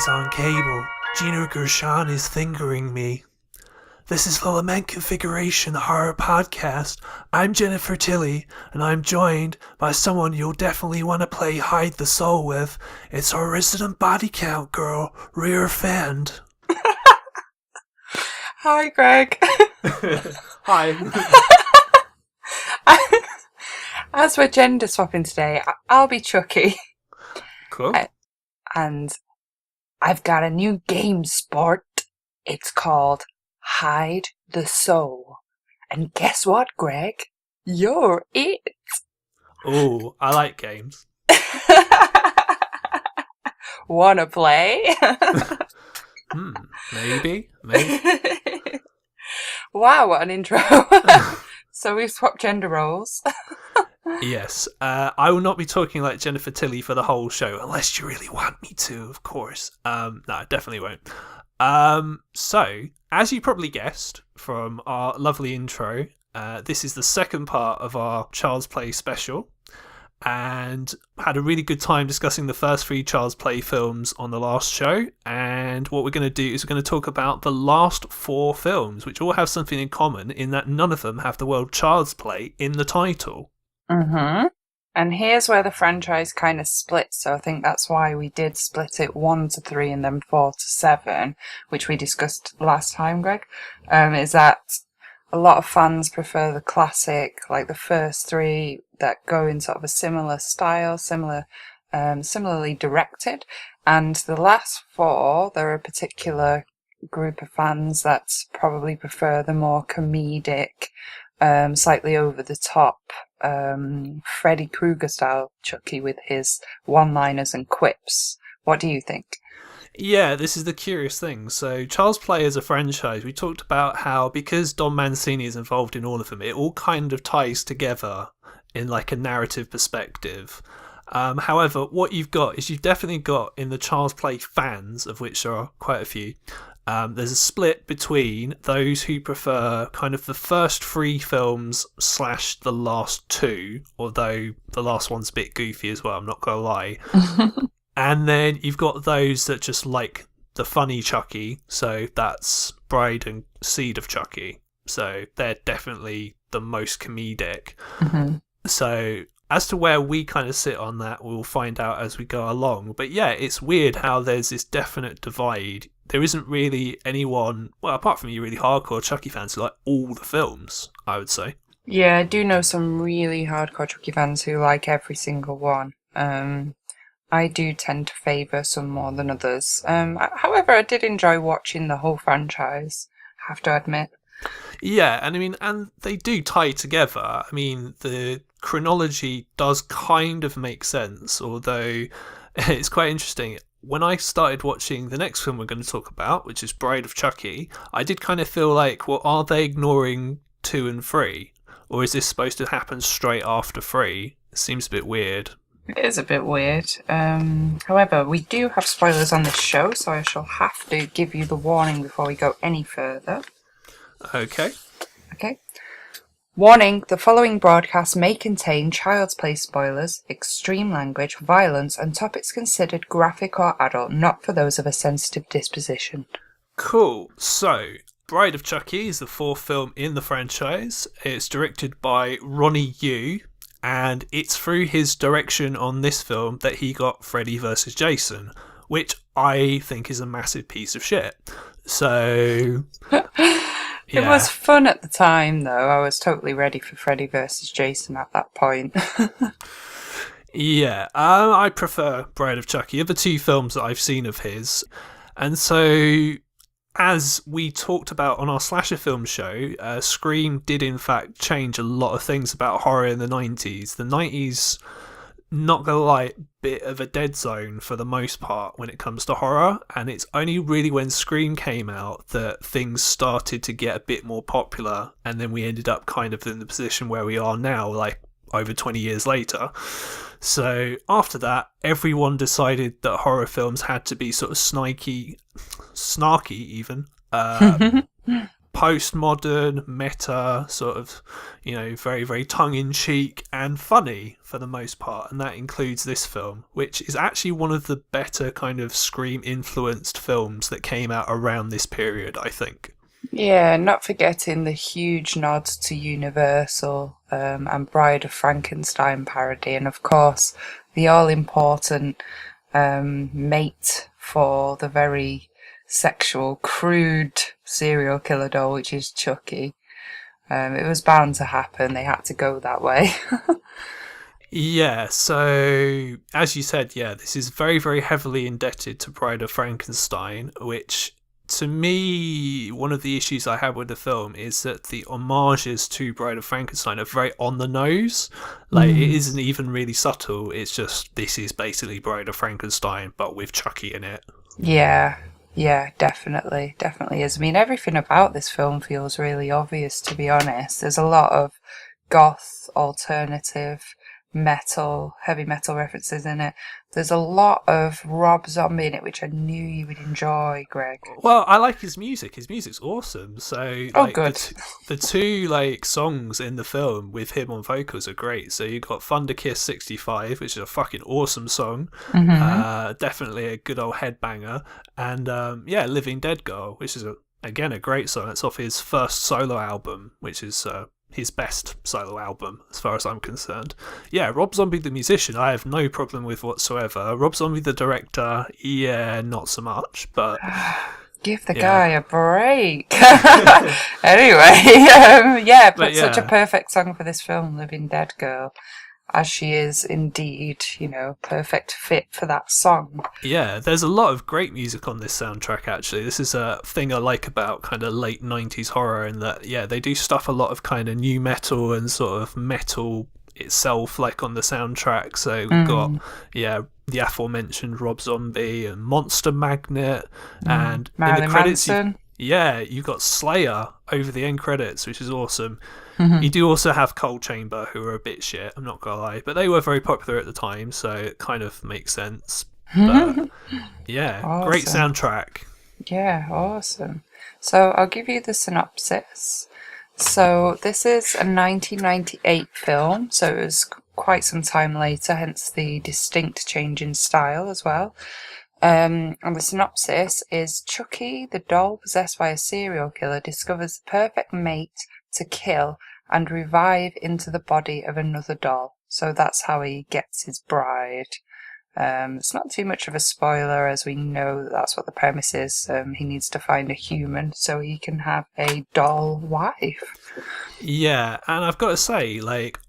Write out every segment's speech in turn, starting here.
is on cable. Gina Gershon is fingering me. This is the Lament Configuration Horror Podcast. I'm Jennifer Tilly, and I'm joined by someone you'll definitely want to play Hide the Soul with. It's our resident body count girl, Rear Fend. Hi, Greg. Hi. As we're gender swapping today, I'll be Chucky. Cool. And I've got a new game sport. It's called Hide the Soul. And guess what, Greg? You're it. Oh, I like games. Wanna play? Maybe. Wow, what an intro. So we've swapped gender roles. Yes. I will not be talking like Jennifer Tilly for the whole show, unless you really want me to, of course. No, I definitely won't. So, as you probably guessed from our lovely intro, this is the second part of our Child's Play special, and had a really good time discussing the first 3 Child's Play films on the last show. And what we're going to do is we're going to talk about the last 4 films, which all have something in common in that none of them have the word Child's Play in the title. Mm-hmm. And here's where the franchise kind of splits, so I think that's why we did split it 1 to 3 and then 4 to 7, which we discussed last time, Greg, is that a lot of fans prefer the classic, like the first 3 that go in sort of a similar style, similarly directed, and the last 4, there are a particular group of fans that probably prefer the more comedic, slightly over the top, Freddy Krueger style Chucky with his one-liners and quips. What do you think? Yeah, this is the curious thing. So, Child's Play as a franchise, we talked about how because Don Mancini is involved in all of them, it all kind of ties together in like a narrative perspective. However, what you've got is you've definitely got in the Child's Play fans, of which there are quite a few, there's a split between those who prefer kind of the first 3 films / the last 2, although the last one's a bit goofy as well, I'm not going to lie. And then you've got those that just like the funny Chucky, so that's Bride and Seed of Chucky. So they're definitely the most comedic. Mm-hmm. So as to where we kind of sit on that, we'll find out as we go along. But yeah, it's weird how there's this definite divide. There isn't really anyone, well, apart from you really hardcore Chucky fans who like all the films, I would say. Yeah, I do know some really hardcore Chucky fans who like every single one. I do tend to favour some more than others. However, I did enjoy watching the whole franchise, have to admit. Yeah, and I mean, and they do tie together. I mean, the chronology does kind of make sense, although it's quite interesting. When I started watching the next film we're going to talk about, which is Bride of Chucky, I did kind of feel like, well, are they ignoring 2 and 3? Or is this supposed to happen straight after 3? It seems a bit weird. It is a bit weird. However, we do have spoilers on this show, so I shall have to give you the warning before we go any further. Okay. Warning, the following broadcast may contain Child's Play spoilers, extreme language, violence, and topics considered graphic or adult, not for those of a sensitive disposition. Cool. So, Bride of Chucky is the 4th film in the franchise. It's directed by Ronnie Yu, and it's through his direction on this film that he got Freddy vs. Jason, which I think is a massive piece of shit. So... It was fun at the time, though. I was totally ready for Freddy vs. Jason at that point. Yeah, I prefer Bride of Chucky, the 2 films that I've seen of his. And so, as we talked about on our slasher film show, Scream did in fact change a lot of things about horror in the 90s. The 90s, not gonna lie, bit of a dead zone for the most part when it comes to horror, and it's only really when Scream came out that things started to get a bit more popular, and then we ended up kind of in the position where we are now, like over 20 years later. So after that, everyone decided that horror films had to be sort of snarky even, postmodern, meta, sort of, very, very tongue-in-cheek and funny for the most part. And that includes this film, which is actually one of the better kind of Scream-influenced films that came out around this period, I think. Yeah, not forgetting the huge nods to Universal and Bride of Frankenstein parody, and of course the all-important mate for the very sexual, crude serial killer doll, which is Chucky. It was bound to happen. They had to go that way. Yeah, so as you said, this is very, very heavily indebted to Bride of Frankenstein, which to me, one of the issues I have with the film is that the homages to Bride of Frankenstein are very on the nose. Like, it isn't even really subtle. It's just, this is basically Bride of Frankenstein, but with Chucky in it. Yeah, definitely is. I mean, everything about this film feels really obvious, to be honest. There's a lot of goth, alternative, metal, heavy metal references in it. There's a lot of Rob Zombie in it, which I knew you would enjoy, Greg. Well, I like his music. His music's awesome. So, good. The two songs in the film with him on vocals are great. So you got Thunder Kiss 65, which is a fucking awesome song. Definitely a good old headbanger. And Living Dead Girl, which is again a great song. It's off his first solo album, which is his best solo album as far as I'm concerned. Rob Zombie the musician I have no problem with whatsoever. Rob Zombie the director, not so much, but give the guy a break. Anyway, but such a perfect song for this film, Living Dead Girl, as she is indeed, perfect fit for that song. Yeah, there's a lot of great music on this soundtrack, actually. This is a thing I like about kind of late 90s horror, in that, they do stuff a lot of kind of new metal and sort of metal itself, like on the soundtrack. So we've got, the aforementioned Rob Zombie and Monster Magnet, and Marilyn in the credits, Manson. you've got Slayer over the end credits, which is awesome. You do also have Cold Chamber, who are a bit shit, I'm not gonna lie, but they were very popular at the time, so it kind of makes sense. But awesome. Great soundtrack. Yeah, awesome. So I'll give you the synopsis. So this is a 1998 film, so it was quite some time later, hence the distinct change in style as well. And the synopsis is: Chucky, the doll possessed by a serial killer, discovers the perfect mate to kill and revive into the body of another doll. So that's how he gets his bride. It's not too much of a spoiler, as we know that's what the premise is. He needs to find a human so he can have a doll wife. Yeah, and I've got to say,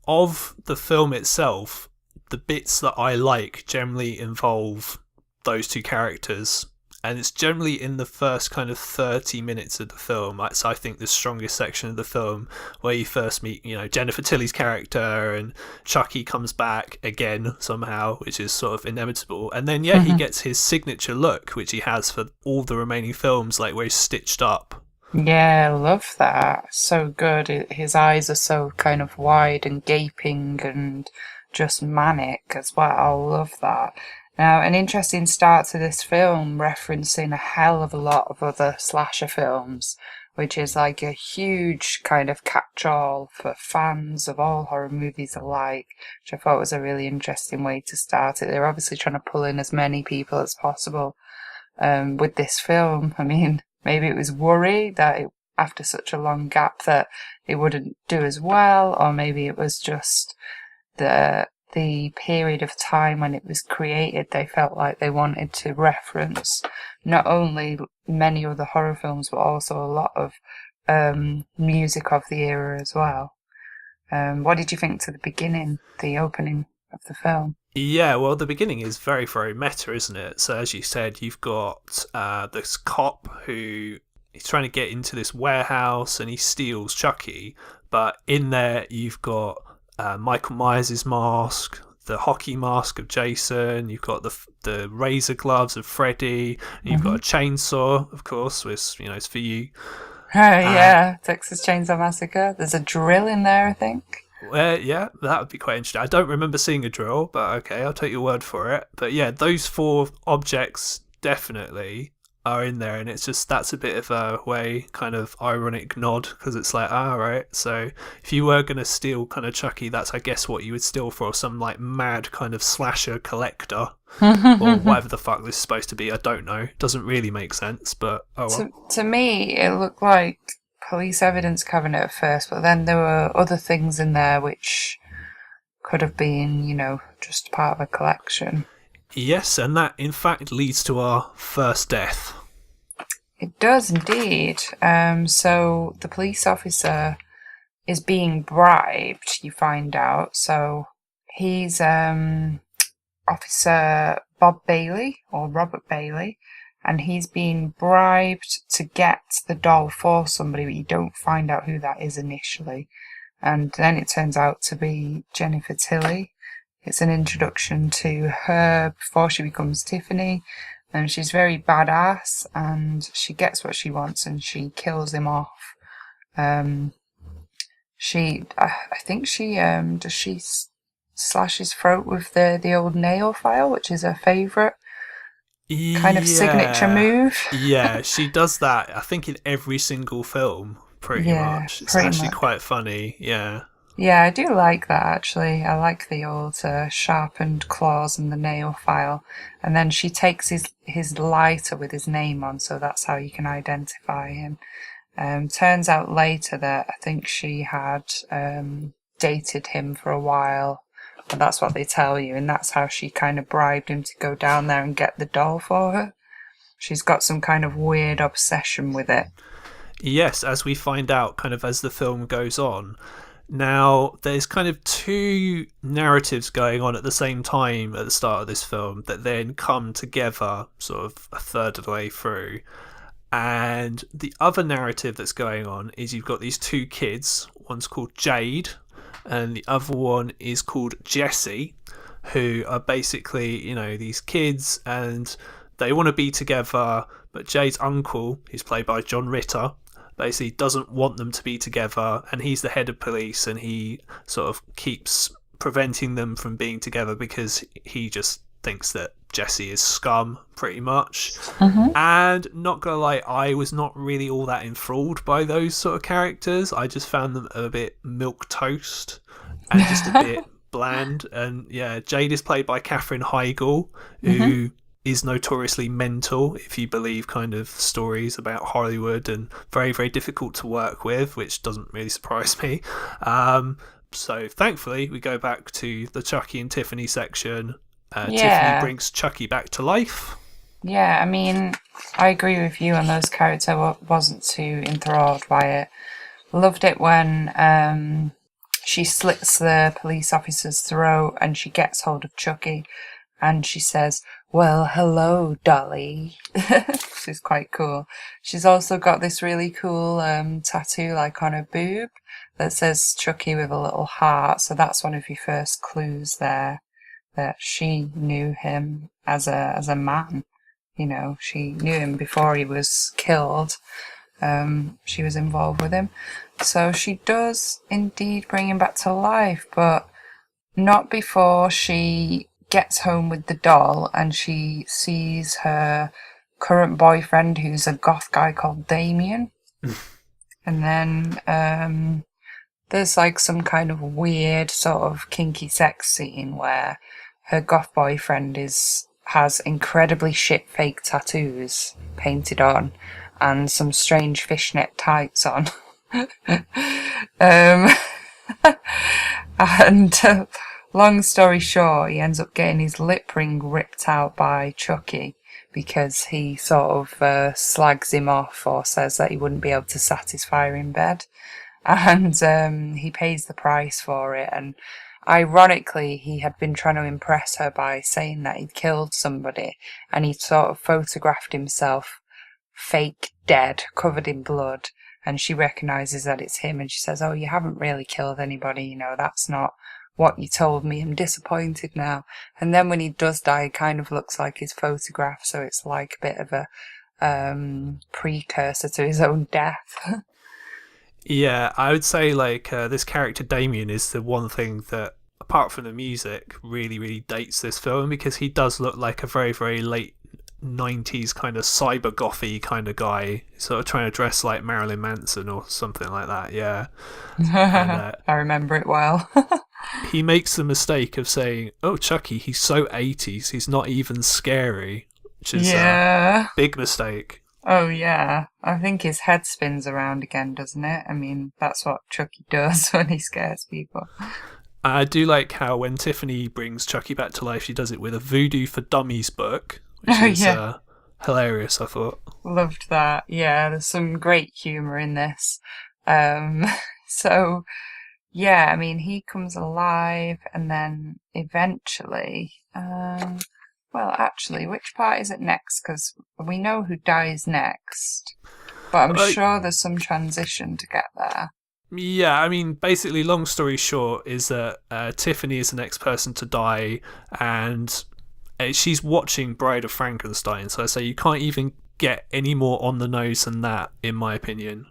of the film itself, the bits that I like generally involve those two characters, and it's generally in the first kind of 30 minutes of the film. That's, I think, the strongest section of the film, where you first meet, Jennifer Tilly's character, and Chucky comes back again somehow, which is sort of inevitable. And then, he gets his signature look, which he has for all the remaining films, where he's stitched up. Yeah, I love that. So good. His eyes are so kind of wide and gaping and just manic as well. I love that. Now, an interesting start to this film, referencing a hell of a lot of other slasher films, which is like a huge kind of catch-all for fans of all horror movies alike, which I thought was a really interesting way to start it. They're obviously trying to pull in as many people as possible with this film. I mean, maybe it was worry that after such a long gap that it wouldn't do as well, or maybe it was just the period of time when it was created. They felt like they wanted to reference not only many other horror films, but also a lot of music of the era as well. What did you think to the beginning, the opening of the film? Yeah, well, the beginning is very, very meta, isn't it? So as you said, you've got this cop who he's trying to get into this warehouse and he steals Chucky, but in there you've got Michael Myers' mask, the hockey mask of Jason, you've got the razor gloves of Freddy, and you've got a chainsaw, of course, which, it's for you. Texas Chainsaw Massacre. There's a drill in there, I think. That would be quite interesting. I don't remember seeing a drill, but okay, I'll take your word for it. But those four objects, definitely. are in there, and it's just that's a bit of a way kind of ironic nod because it's like, right, so if you were gonna steal kind of Chucky, that's I guess what you would steal for some like mad kind of slasher collector or whatever the fuck this is supposed to be. I don't know. Doesn't really make sense, but oh well. To me, it looked like police evidence cabinet at first, but then there were other things in there which could have been, just part of a collection. Yes, and that in fact leads to our first death. It does indeed. So the police officer is being bribed, you find out. So he's Officer Bob Bailey, or Robert Bailey, and he's being bribed to get the doll for somebody, but you don't find out who that is initially. And then it turns out to be Jennifer Tilly. It's an introduction to her before she becomes Tiffany, and she's very badass, and she gets what she wants, and she kills him off. I think she does she slash his throat with the old nail file, which is her favourite kind of signature move. Yeah, she does that, I think, in every single film, pretty much. It's actually quite funny, yeah. Yeah, I do like that, actually. I like the old sharpened claws and the nail file. And then she takes his lighter with his name on, so that's how you can identify him. Turns out later that I think she had dated him for a while. And that's what they tell you, and that's how she kind of bribed him to go down there and get the doll for her. She's got some kind of weird obsession with it. Yes, as we find out kind of as the film goes on. Now, there's kind of two narratives going on at the same time at the start of this film that then come together sort of a third of the way through. And the other narrative that's going on is you've got these two kids. One's called Jade, and the other one is called Jessie, who are basically, these kids, and they want to be together, but Jade's uncle, who's played by John Ritter, basically doesn't want them to be together, and he's the head of police, and he sort of keeps preventing them from being together because he just thinks that Jessie is scum, pretty much. Mm-hmm. And not gonna lie, I was not really all that enthralled by those sort of characters. I just found them a bit milquetoast and just a bit bland. And yeah, Jade is played by Katherine Heigl, who is notoriously mental, if you believe kind of stories about Hollywood, and very, very difficult to work with, which doesn't really surprise me. So thankfully, we go back to the Chucky and Tiffany section. Tiffany brings Chucky back to life. Yeah, I mean, I agree with you on those characters. I wasn't too enthralled by it. Loved it when she slits the police officer's throat and she gets hold of Chucky and she says, "Well, hello, Dolly." She's quite cool. She's also got this really cool tattoo like on her boob that says Chucky with a little heart. So that's one of your first clues there, that she knew him as a man. She knew him before he was killed. She was involved with him. So she does indeed bring him back to life, but not before she gets home with the doll and she sees her current boyfriend, who's a goth guy called Damien. And then there's like some kind of weird sort of kinky sex scene where her goth boyfriend has incredibly shit fake tattoos painted on and some strange fishnet tights on. And long story short, he ends up getting his lip ring ripped out by Chucky because he sort of slags him off or says that he wouldn't be able to satisfy her in bed. And he pays the price for it. And ironically, he had been trying to impress her by saying that he'd killed somebody, and he sort of photographed himself fake dead, covered in blood, and she recognises that it's him, and she says, "Oh, you haven't really killed anybody, that's not what you told me. I'm disappointed now." And then when he does die, it kind of looks like his photograph, so it's like a bit of a precursor to his own death. Yeah, I would say this character Damien is the one thing that, apart from the music, really, really dates this film, because he does look like a very, very late 90s kind of cyber gothy kind of guy, sort of trying to dress like Marilyn Manson or something like that. Yeah, and I remember it well. he makes the mistake of saying, "Oh, Chucky, he's so 80s, he's not even scary," which is Yeah. a big mistake. Oh, yeah. I think his head spins around again, doesn't it? I mean, that's what Chucky does when he scares people. I do like how when Tiffany brings Chucky back to life, she does it with a Voodoo for Dummies book, which Oh, is yeah. hilarious, I thought. Loved that. Yeah, there's some great humour in this. Um, so, yeah, I mean, he comes alive and then eventually, well, actually, which part is it next? Because we know who dies next, but I'm Uh, sure there's some transition to get there. Yeah, I mean, basically, long story short is that Tiffany is the next person to die, and she's watching Bride of Frankenstein. So I say you can't even get any more on the nose than that, in my opinion.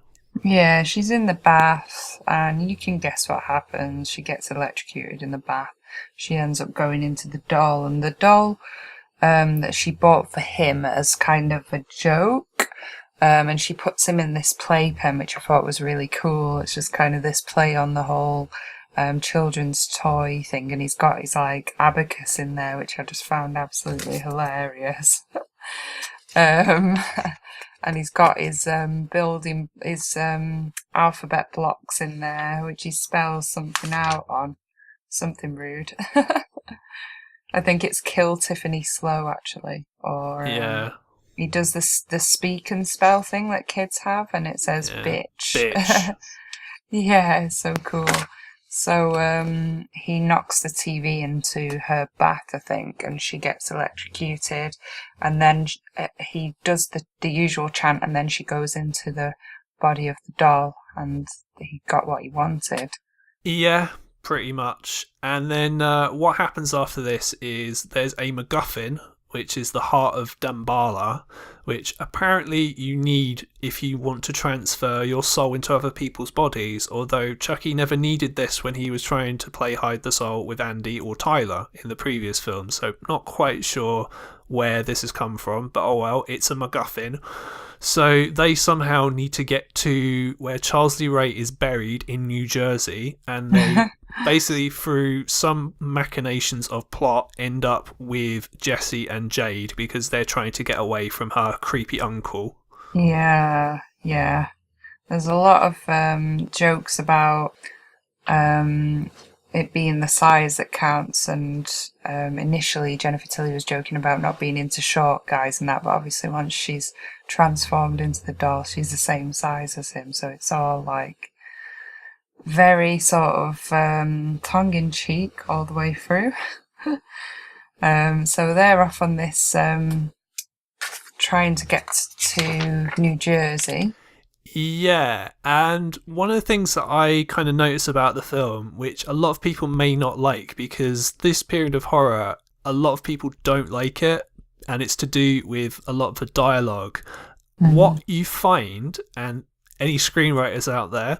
Yeah, she's in the bath, and you can guess what happens. She gets electrocuted in the bath. She ends up going into the doll, and the doll that she bought for him as kind of a joke. And she puts him in this playpen, which I thought was really cool. It's just kind of this play on the whole children's toy thing, and he's got his like abacus in there, which I just found absolutely hilarious. um, and he's got his building his alphabet blocks in there, which he spells something out on, something rude. I think it's "Kill Tiffany Slow" actually, or Yeah, he does this the speak and spell thing that kids have, and it says yeah. "bitch." Bitch. Yeah, it's so cool. So he knocks the TV into her bath, I think, and she gets electrocuted. And then he does the usual chant, and then she goes into the body of the doll, and he got what he wanted. Yeah, pretty much. And then what happens after this is there's a MacGuffin, which is the heart of Damballa, which apparently you need if you want to transfer your soul into other people's bodies, although Chucky never needed this when he was trying to play hide the soul with Andy or Tyler in the previous film, so not quite sure where this has come from, but oh well, it's a MacGuffin. So they somehow need to get to where Charles Lee Ray is buried in New Jersey, and they basically, through some machinations of plot, end up with Jesse and Jade because they're trying to get away from her creepy uncle. Yeah, yeah. There's a lot of jokes about it being the size that counts, and initially Jennifer Tilly was joking about not being into short guys and that, but obviously once she's transformed into the doll, she's the same size as him, so it's all like very sort of tongue-in-cheek all the way through. So they're off on this trying to get to New Jersey. Yeah, and one of the things that I kind of notice about the film, which a lot of people may not like, because this period of horror, a lot of people don't like it, and it's to do with a lot of the dialogue. Mm-hmm. What you find, and any screenwriters out there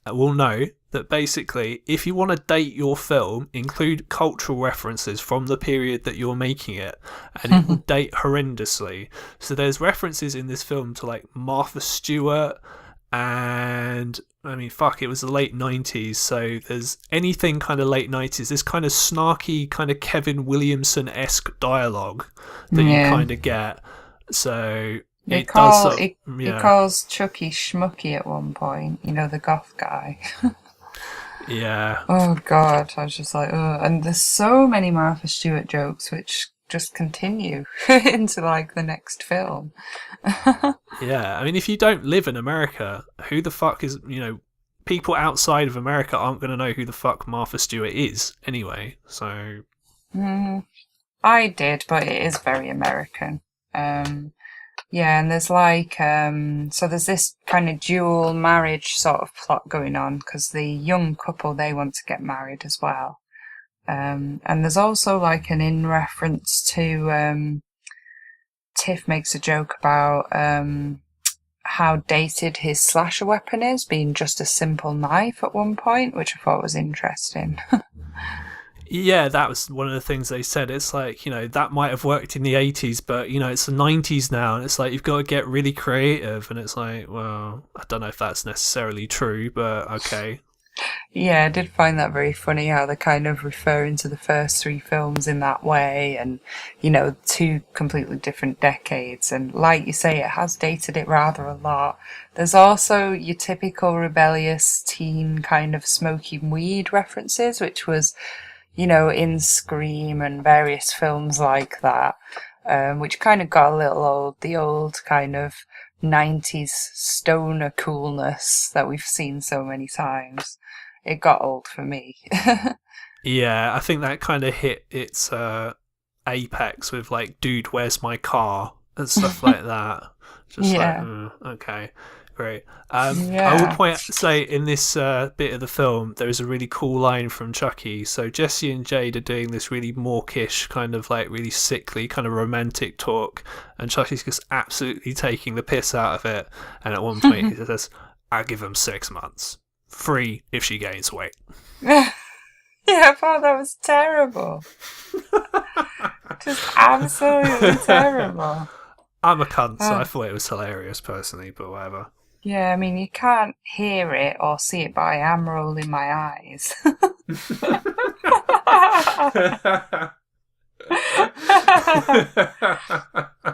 will know, that basically, if you want to date your film, include cultural references from the period that you're making it, and it will date horrendously. So there's references in this film to like Martha Stewart, and I mean, fuck, it was the late 90s, so there's anything kind of late 90s, this kind of snarky, kind of Kevin Williamson-esque dialogue that you kind of get. So He it does. he calls Chucky Schmucky at one point, you know, the goth guy. Yeah. Oh god, I was just like, oh. And there's so many Martha Stewart jokes which just continue into like the next film. Yeah, I mean, if you don't live in America, who the fuck is, people outside of America aren't going to know who the fuck Martha Stewart is anyway, so. I did, but it is very American. Yeah, and there's like, so there's this kind of dual marriage sort of plot going on, because the young couple, they want to get married as well. And there's also like an in reference to, Tiff makes a joke about how dated his slasher weapon is, being just a simple knife at one point, which I thought was interesting. Yeah, that was one of the things they said. It's like, that might have worked in the 80s, but, it's the 90s now, and it's like you've got to get really creative. And it's like, well, I don't know if that's necessarily true, but okay. Yeah, I did find that very funny how they're kind of referring to the first three films in that way and, two completely different decades. And like you say, it has dated it rather a lot. There's also your typical rebellious teen kind of smoking weed references, which was, in Scream and various films like that, which kind of got a little old. The old kind of 90s stoner coolness that we've seen so many times. It got old for me. Yeah, I think that kind of hit its apex with like, dude, where's my car? And stuff like that. Just Yeah. Okay, great. I Yeah. will say in this bit of the film, there is a really cool line from Chucky. So Jesse and Jade are doing this really mawkish, kind of like really sickly, kind of romantic talk, and Chucky's just absolutely taking the piss out of it. And at one point, he says, "I'll give him 6 months. 3 if she gains weight." Yeah, I thought that was terrible. Just absolutely terrible. I'm a cunt, so I thought it was hilarious personally, but whatever. Yeah, I mean, you can't hear it or see it, but I am rolling my eyes.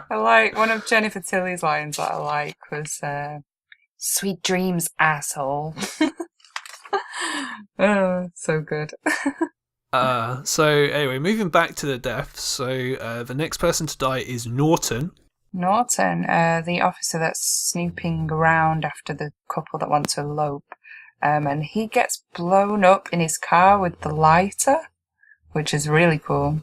I like one of Jennifer Tilly's lines that I like was, "Sweet dreams, asshole." Oh, so good. So anyway, moving back to the deaths. So the next person to die is Norton. Norton, the officer that's snooping around after the couple that want to elope, and he gets blown up in his car with the lighter, which is really cool.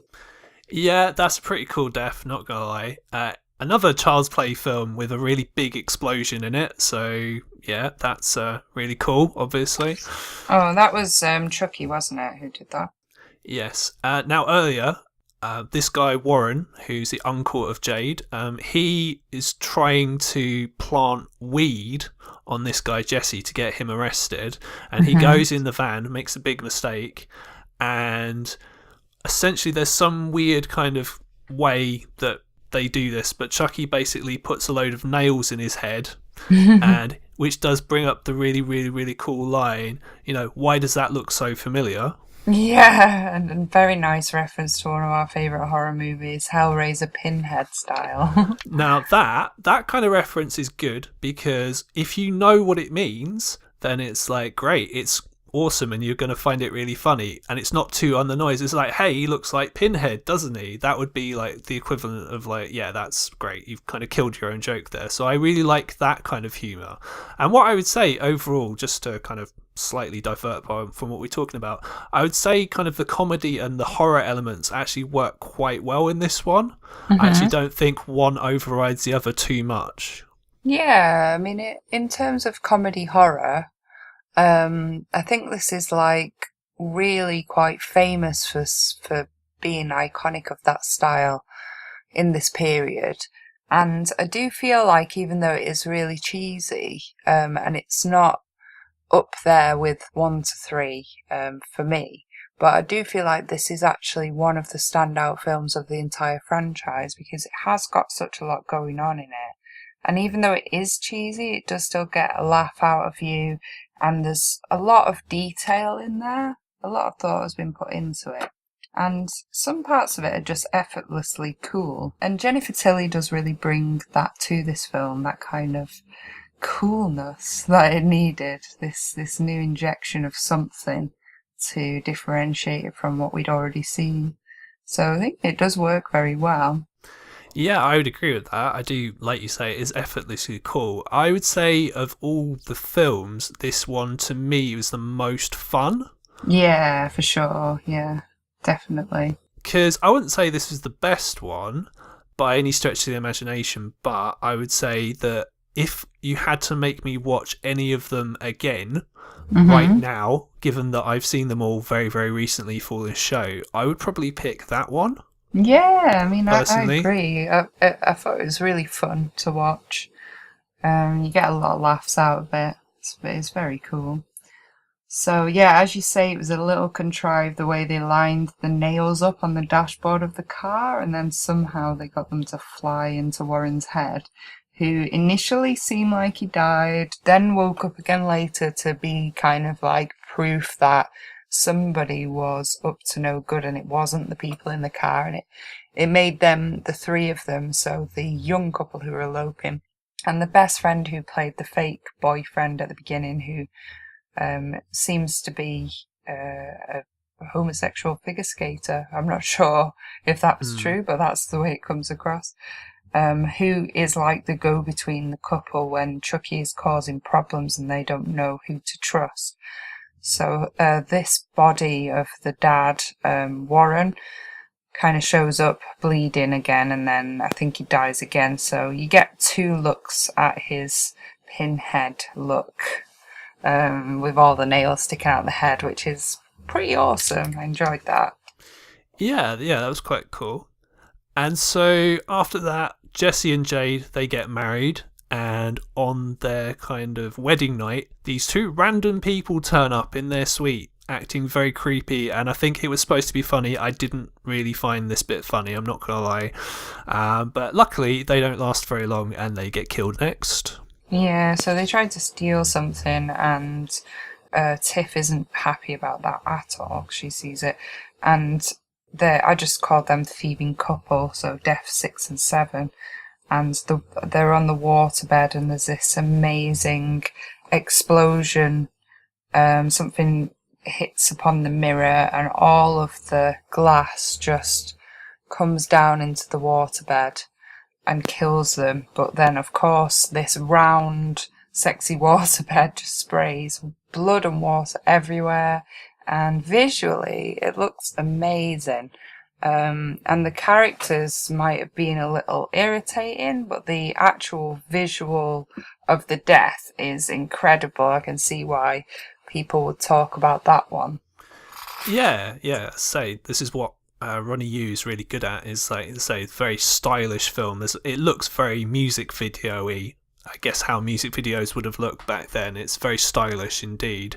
Yeah, that's a pretty cool death, not gonna lie. Another Child's Play film with a really big explosion in it, so yeah, that's really cool, obviously. Oh, that was Chucky, wasn't it, who did that? Yes. Now, earlier, this guy, Warren, who's the uncle of Jade, he is trying to plant weed on this guy, Jesse, to get him arrested, and he goes in the van, makes a big mistake, and essentially there's some weird kind of way that they do this, but Chucky basically puts a load of nails in his head, and which does bring up the really, really, really cool line, why does that look so familiar? Yeah, and very nice reference to one of our favourite horror movies, Hellraiser Pinhead style. Now that kind of reference is good, because if you know what it means, then it's like, great, it's awesome, and you're going to find it really funny, and it's not too on the nose. It's like, hey, he looks like Pinhead, doesn't he? That would be like the equivalent of like, yeah, that's great, you've kind of killed your own joke there. So I really like that kind of humour. And what I would say overall, just to kind of slightly divert from what we're talking about, I would say kind of the comedy and the horror elements actually work quite well in this one. I actually don't think one overrides the other too much. Yeah, I mean, in terms of comedy horror, I think this is like really quite famous for being iconic of that style in this period. And I do feel like even though it is really cheesy, and it's not up there with 1 to 3 for me, but I do feel like this is actually one of the standout films of the entire franchise because it has got such a lot going on in it. And even though it is cheesy, it does still get a laugh out of you, and there's a lot of detail in there. A lot of thought has been put into it. And some parts of it are just effortlessly cool. And Jennifer Tilly does really bring that to this film, that kind of coolness that it needed, this new injection of something to differentiate it from what we'd already seen. So I think it does work very well. Yeah, I would agree with that. I do, like you say, it is effortlessly cool. I would say of all the films, this one to me was the most fun. Yeah, for sure. Yeah, definitely. Because I wouldn't say this was the best one by any stretch of the imagination, but I would say that if you had to make me watch any of them again right now, given that I've seen them all very, very recently for this show, I would probably pick that one. Yeah, I mean, I Personally. agree. I thought it was really fun to watch. You get a lot of laughs out of it. It's very cool. So yeah, as you say, it was a little contrived the way they lined the nails up on the dashboard of the car, and then somehow they got them to fly into Warren's head, who initially seemed like he died, then woke up again later to be kind of like proof that somebody was up to no good and it wasn't the people in the car, and it made them, the three of them, so the young couple who were eloping, and the best friend who played the fake boyfriend at the beginning, who seems to be a homosexual figure skater. I'm not sure if that was true, but that's the way it comes across. Who is like the go-between the couple when Chucky is causing problems and they don't know who to trust. So this body of the dad, Warren, kind of shows up bleeding again, and then I think he dies again. So you get two looks at his pinhead look, with all the nails sticking out the head, which is pretty awesome. I enjoyed that. Yeah, that was quite cool. And so after that, Jesse and Jade, they get married, and on their kind of wedding night, these two random people turn up in their suite, acting very creepy, and I think it was supposed to be funny. I didn't really find this bit funny, I'm not gonna lie. But luckily, they don't last very long, and they get killed next. Yeah, so they tried to steal something, and Tiff isn't happy about that at all. She sees it, and I just called them thieving couple, so Death 6 and 7, and they're on the waterbed, and there's this amazing explosion. Something hits upon the mirror, and all of the glass just comes down into the waterbed and kills them. But then, of course, this round, sexy waterbed just sprays blood and water everywhere, and visually it looks amazing. And the characters might have been a little irritating, but the actual visual of the death is incredible. I can see why people would talk about that one. Yeah. Say this is what Ronnie Yu's really good at, is like say very stylish film. It looks very music video-y. I guess how music videos would have looked back then. It's very stylish indeed.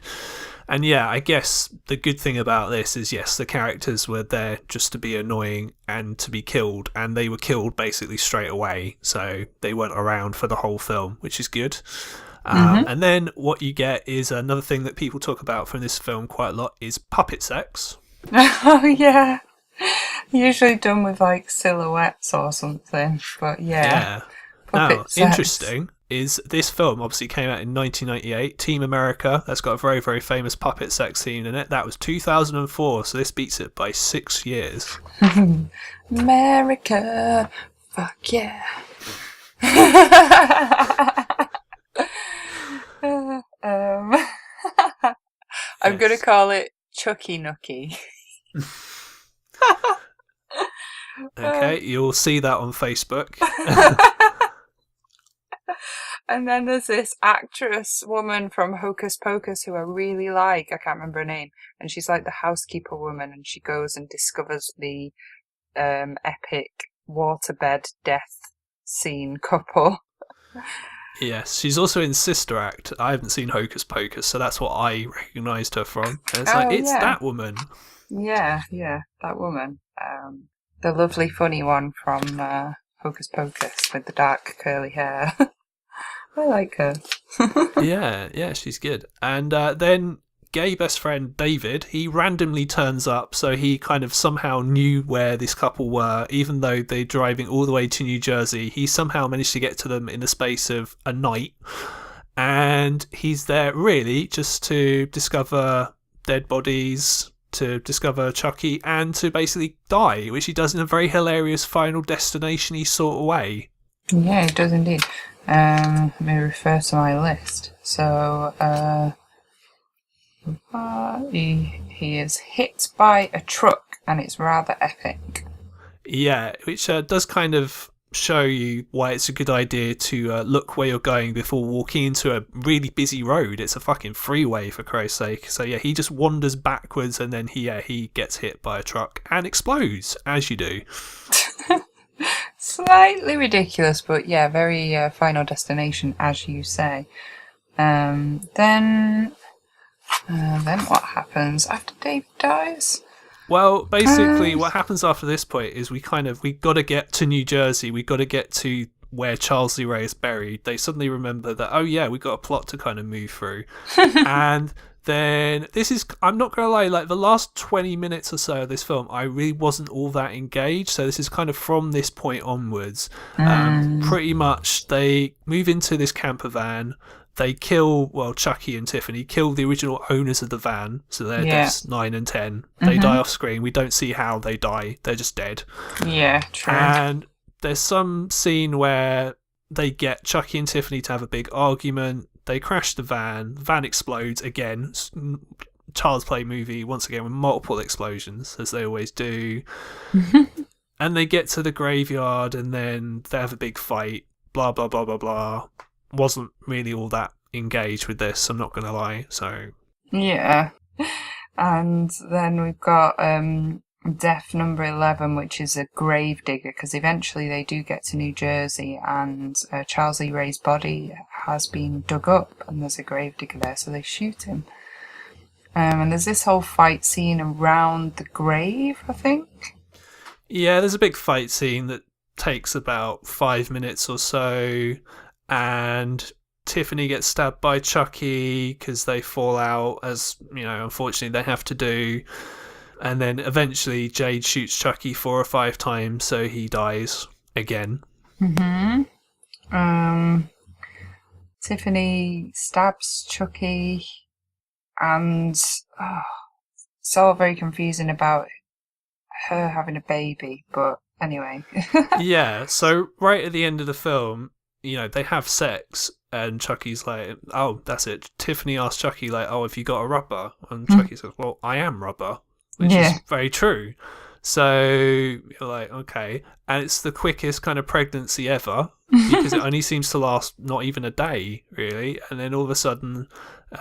And yeah, I guess the good thing about this is, yes, the characters were there just to be annoying and to be killed, and they were killed basically straight away, so they weren't around for the whole film, which is good. And then what you get is another thing that people talk about from this film quite a lot is puppet sex. Oh yeah, usually done with like silhouettes or something, but yeah. Now, interesting is this film obviously came out in 1998, Team America, that's got a very, very famous puppet sex scene in it. That was 2004, so this beats it by 6 years. America, fuck yeah. I'm going to call it Chucky Nookie. Okay, you'll see that on Facebook. And then there's this actress woman from Hocus Pocus who I really like. I can't remember her name. And she's like the housekeeper woman, and she goes and discovers the epic waterbed death scene couple. Yes, she's also in Sister Act. I haven't seen Hocus Pocus, so that's what I recognised her from. And it's it's that woman. Yeah, that woman. The lovely funny one from Hocus Pocus with the dark curly hair. I like her. yeah, she's good. And then gay best friend David, he randomly turns up, so he kind of somehow knew where this couple were, even though they're driving all the way to New Jersey. He somehow managed to get to them in the space of a night, and he's there really just to discover dead bodies, to discover Chucky, and to basically die, which he does in a very hilarious Final Destination-y sort of way. Yeah, he does indeed. Let me refer to my list. So, he is hit by a truck, and it's rather epic. Yeah, which does kind of show you why it's a good idea to look where you're going before walking into a really busy road. It's a fucking freeway, for Christ's sake. So yeah, he just wanders backwards, and then he gets hit by a truck and explodes, as you do. Slightly ridiculous, but yeah, very Final Destination, as you say. Then Then what happens after David dies? Well, basically, what happens after this point is we got to get to New Jersey. We got to get to where Charles Lee Ray is buried. They suddenly remember that, oh yeah, we got a plot to kind of move through, and then I'm not gonna lie, like the last 20 minutes or so of this film, I really wasn't all that engaged. So this is kind of from this point onwards. Pretty much, they move into this camper van. They kill, Chucky and Tiffany kill the original owners of the van, so they're deaths 9 and 10. They die off screen. We don't see how they die. They're just dead. Yeah, true. And there's some scene where they get Chucky and Tiffany to have a big argument. They crash the van. The van explodes again. Child's Play movie, once again, with multiple explosions, as they always do. And they get to the graveyard, and then they have a big fight. Blah, blah, blah, blah, blah. Wasn't really all that engaged with this, I'm not going to lie. So yeah. And then we've got death number 11, which is a grave digger, because eventually they do get to New Jersey, and Charles Lee Ray's body has been dug up, and there's a grave digger there, so they shoot him. And there's this whole fight scene around the grave, I think. Yeah, there's a big fight scene that takes about 5 minutes or so, and Tiffany gets stabbed by Chucky because they fall out, as unfortunately they have to do. And then eventually Jade shoots Chucky 4 or 5 times, so he dies again. Tiffany stabs Chucky, and it's all very confusing about her having a baby, but anyway. Yeah, so right at the end of the film, they have sex, and Chucky's like, oh, that's it. Tiffany asks Chucky, like, oh, have you got a rubber? And Chucky says, well, I am rubber, which is very true. So you're like, okay. And it's the quickest kind of pregnancy ever, because it only seems to last not even a day, really. And then all of a sudden,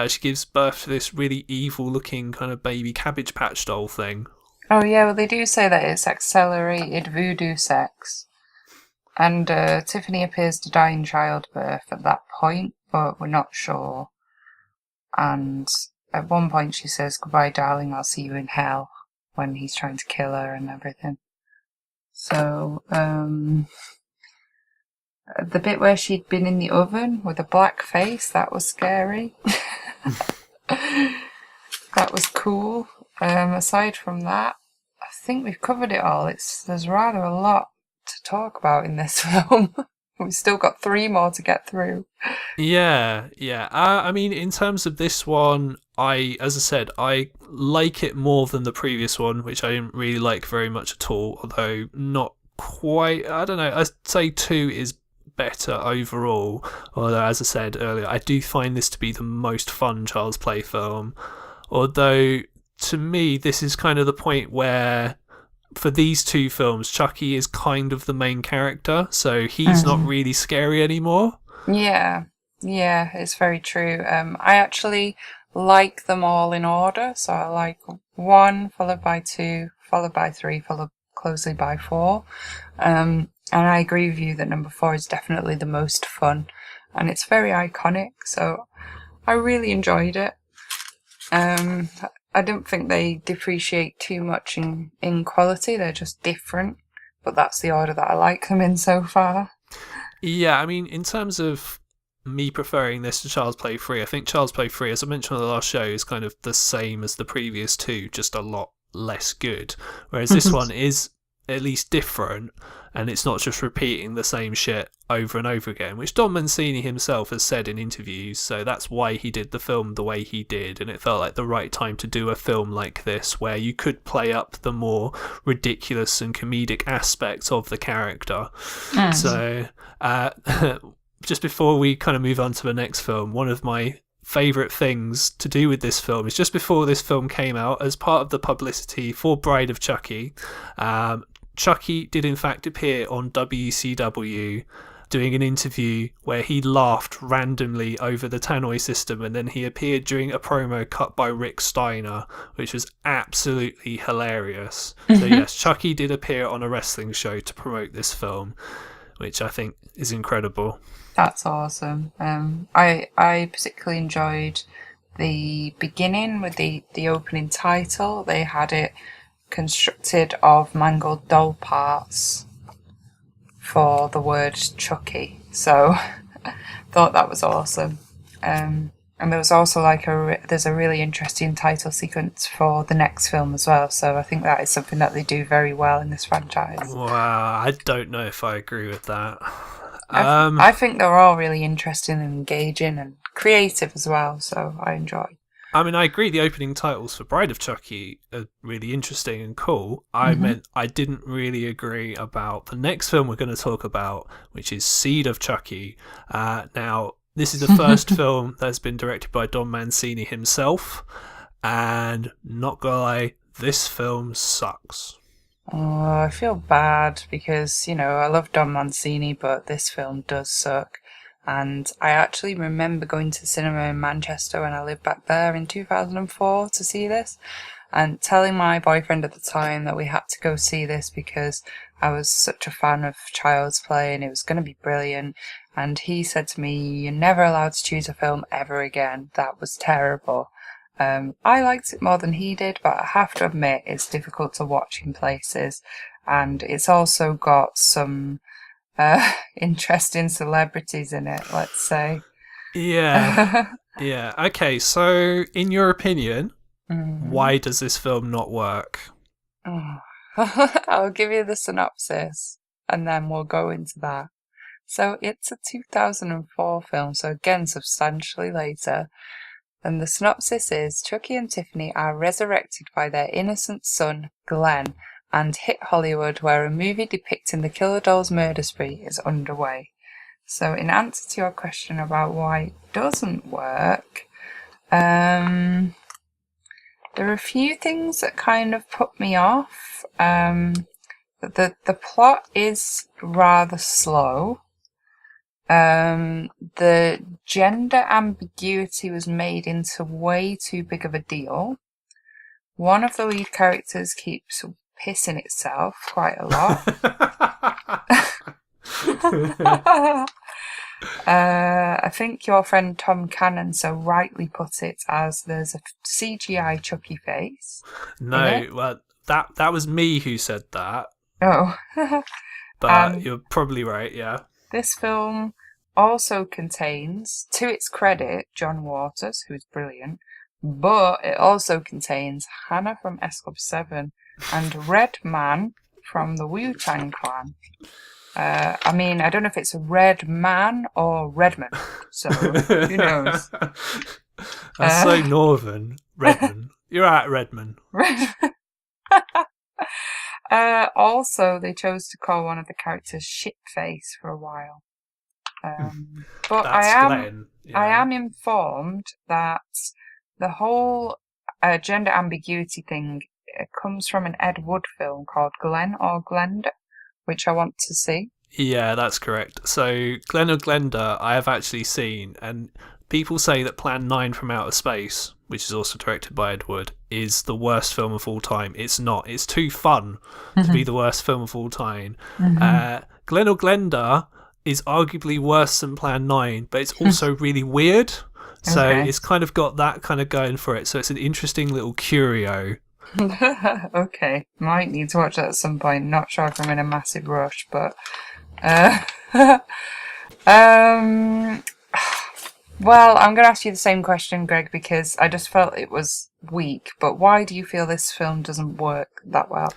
she gives birth to this really evil-looking kind of baby Cabbage Patch doll thing. Oh, yeah, well, they do say that it's accelerated voodoo sex. And Tiffany appears to die in childbirth at that point, but we're not sure. And at one point she says, goodbye, darling, I'll see you in hell, when he's trying to kill her and everything. So, the bit where she'd been in the oven with a black face, that was scary. That was cool. Aside from that, I think we've covered it all. There's rather a lot to talk about in this film. We've still got 3 more to get through. Yeah. I mean, in terms of this one, as I said, I like it more than the previous one, which I didn't really like very much at all, although not quite. I don't know. I'd say 2 is better overall, although, as I said earlier, I do find this to be the most fun Child's Play film. Although, to me, this is kind of the point where, for these 2 films, Chucky is kind of the main character, so he's not really scary anymore. Yeah, it's very true. I actually like them all in order, so I like 1, followed by 2, followed by 3, followed closely by 4. And I agree with you that number 4 is definitely the most fun, and it's very iconic, so I really enjoyed it. I don't think they depreciate too much in quality. They're just different, but that's the order that I like them in so far. Yeah, I mean, in terms of me preferring this to Child's Play 3, I think Child's Play 3, as I mentioned on the last show, is kind of the same as the previous 2, just a lot less good. Whereas this one is at least different, and it's not just repeating the same shit over and over again, which Don Mancini himself has said in interviews, so that's why he did the film the way he did, and it felt like the right time to do a film like this, where you could play up the more ridiculous and comedic aspects of the character. So, just before we kind of move on to the next film, one of my favourite things to do with this film is just before this film came out, as part of the publicity for Bride of Chucky, Chucky did in fact appear on WCW doing an interview where he laughed randomly over the tannoy system, and then he appeared during a promo cut by Rick Steiner, which was absolutely hilarious. So yes, Chucky did appear on a wrestling show to promote this film, which I think is incredible. That's awesome. I particularly enjoyed the beginning with the opening title, they had it constructed of mangled doll parts for the word Chucky. So thought that was awesome. And there was also there's a really interesting title sequence for the next film as well. So I think that is something that they do very well in this franchise. Wow, I don't know if I agree with that. I think they're all really interesting and engaging and creative as well. So I enjoy. I mean, I agree. The opening titles for Bride of Chucky are really interesting and cool. I meant I didn't really agree about the next film we're going to talk about, which is Seed of Chucky. Now, this is the first film that's been directed by Don Mancini himself, and not gonna lie, this film sucks. Oh, I feel bad because, I love Don Mancini, but this film does suck. And I actually remember going to the cinema in Manchester when I lived back there in 2004 to see this, and telling my boyfriend at the time that we had to go see this because I was such a fan of Child's Play and it was going to be brilliant. And he said to me, "You're never allowed to choose a film ever again. That was terrible." I liked it more than he did, but I have to admit it's difficult to watch in places. And it's also got some interesting celebrities in it, let's say. Yeah. Yeah. Okay, so in your opinion, why does this film not work? I'll give you the synopsis and then we'll go into that. So it's a 2004 film, so again substantially later. And the synopsis is Chucky and Tiffany are resurrected by their innocent son, Glenn, and hit Hollywood where a movie depicting the killer doll's murder spree is underway. So in answer to your question about why it doesn't work, there are a few things that kind of put me off. The plot is rather slow. The gender ambiguity was made into way too big of a deal. One of the lead characters keeps pissing itself quite a lot. I think your friend Tom Cannon so rightly put it as there's a CGI Chucky face. No, well, that was me who said that. Oh. But you're probably right, yeah. This film also contains, to its credit, John Waters, who's brilliant, but it also contains Hannah from S Club 7 and Redman from the Wu-Tang Clan. I mean, I don't know if it's Red Man or Redman, so who knows? That's so northern. Redman. You're right, Redman. Also, they chose to call one of the characters Shitface for a while. But Glenn. Yeah. I am informed that the whole gender ambiguity thing comes from an Ed Wood film called Glenn or Glenda, which I want to see. Yeah, that's correct. So Glenn or Glenda I have actually seen, and people say that Plan 9 from Outer Space, which is also directed by Ed Wood, is the worst film of all time. It's not. It's too fun to be the worst film of all time. Glenn or Glenda is arguably worse than Plan 9, but it's also really weird. So it's kind of got that kind of going for it. So it's an interesting little curio. Okay, might need to watch that at some point. Not sure if I'm in a massive rush, but well, I'm going to ask you the same question, Greg, because I just felt it was weak. But why do you feel this film doesn't work that well?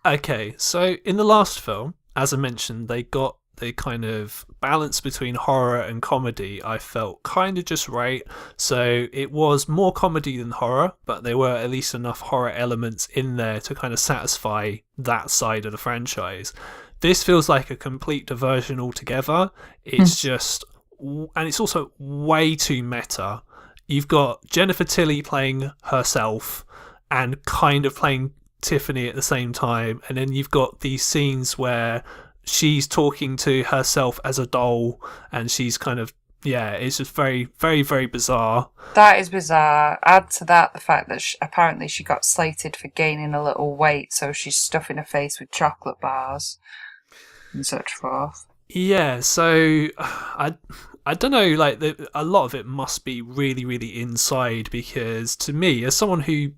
Okay, so in the last film, as I mentioned, they got the kind of balance between horror and comedy, I felt kind of just right. So it was more comedy than horror, but there were at least enough horror elements in there to kind of satisfy that side of the franchise. This feels like a complete diversion altogether. It's just, and it's also way too meta. You've got Jennifer Tilly playing herself and kind of playing Tiffany at the same time, and then you've got these scenes where she's talking to herself as a doll, and she's kind of, it's just very, very, very bizarre. That is bizarre. Add to that the fact that apparently she got slated for gaining a little weight, so she's stuffing her face with chocolate bars and such forth. Yeah, so I don't know, like a lot of it must be really, really inside, because to me, as someone who,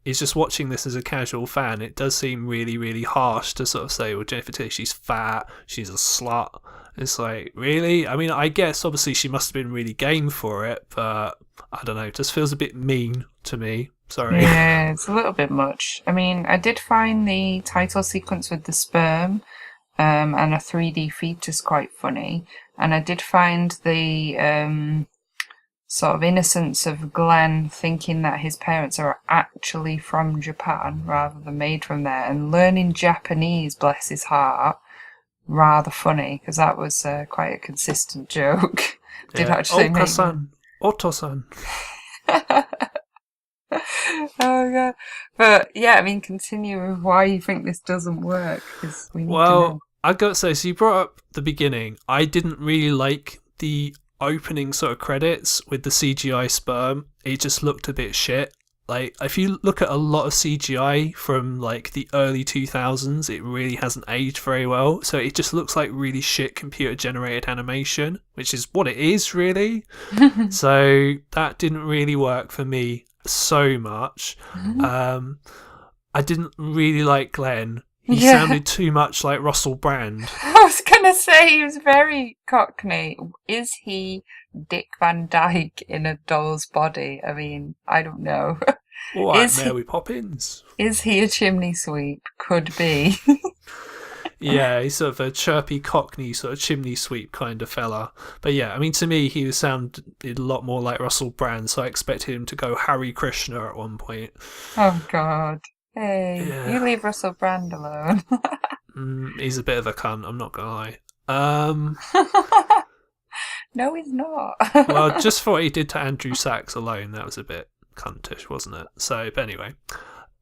is just watching this as a casual fan, it does seem really, really harsh to sort of say, well, Jennifer Tilly, she's fat, she's a slut. It's like, really? I mean, I guess obviously she must have been really game for it, but I don't know, it just feels a bit mean to me. Sorry. Yeah, it's a little bit much. I mean, I did find the title sequence with the sperm and a 3D fetus quite funny. And I did find the sort of innocence of Glenn thinking that his parents are actually from Japan rather than made from there, and learning Japanese, bless his heart, rather funny, because that was quite a consistent joke. Did actually make Oka-san, Oto-san. Oh god. But yeah, I mean, continue with why you think this doesn't work, because we need to know. I've got to say, so you brought up the beginning. I didn't really like the opening sort of credits with the CGI sperm. It just looked a bit shit. Like, if you look at a lot of CGI from like the early 2000s, it really hasn't aged very well. So it just looks like really shit computer generated animation, which is what it is, really. So that didn't really work for me so much. I didn't really like Glenn. He sounded too much like Russell Brand. I was going to say, he was very Cockney. Is he Dick Van Dyke in a doll's body? I mean, I don't know. All right, Mary Poppins. Is he a chimney sweep? Could be. Yeah, he's sort of a chirpy Cockney, sort of chimney sweep kind of fella. But yeah, I mean, to me, he sounded a lot more like Russell Brand, so I expected him to go Harry Krishna at one point. Oh, God. Hey, you leave Russell Brand alone. He's a bit of a cunt, I'm not going to lie. No, he's not. Well, just for what he did to Andrew Sachs alone, that was a bit cuntish, wasn't it? So, but anyway.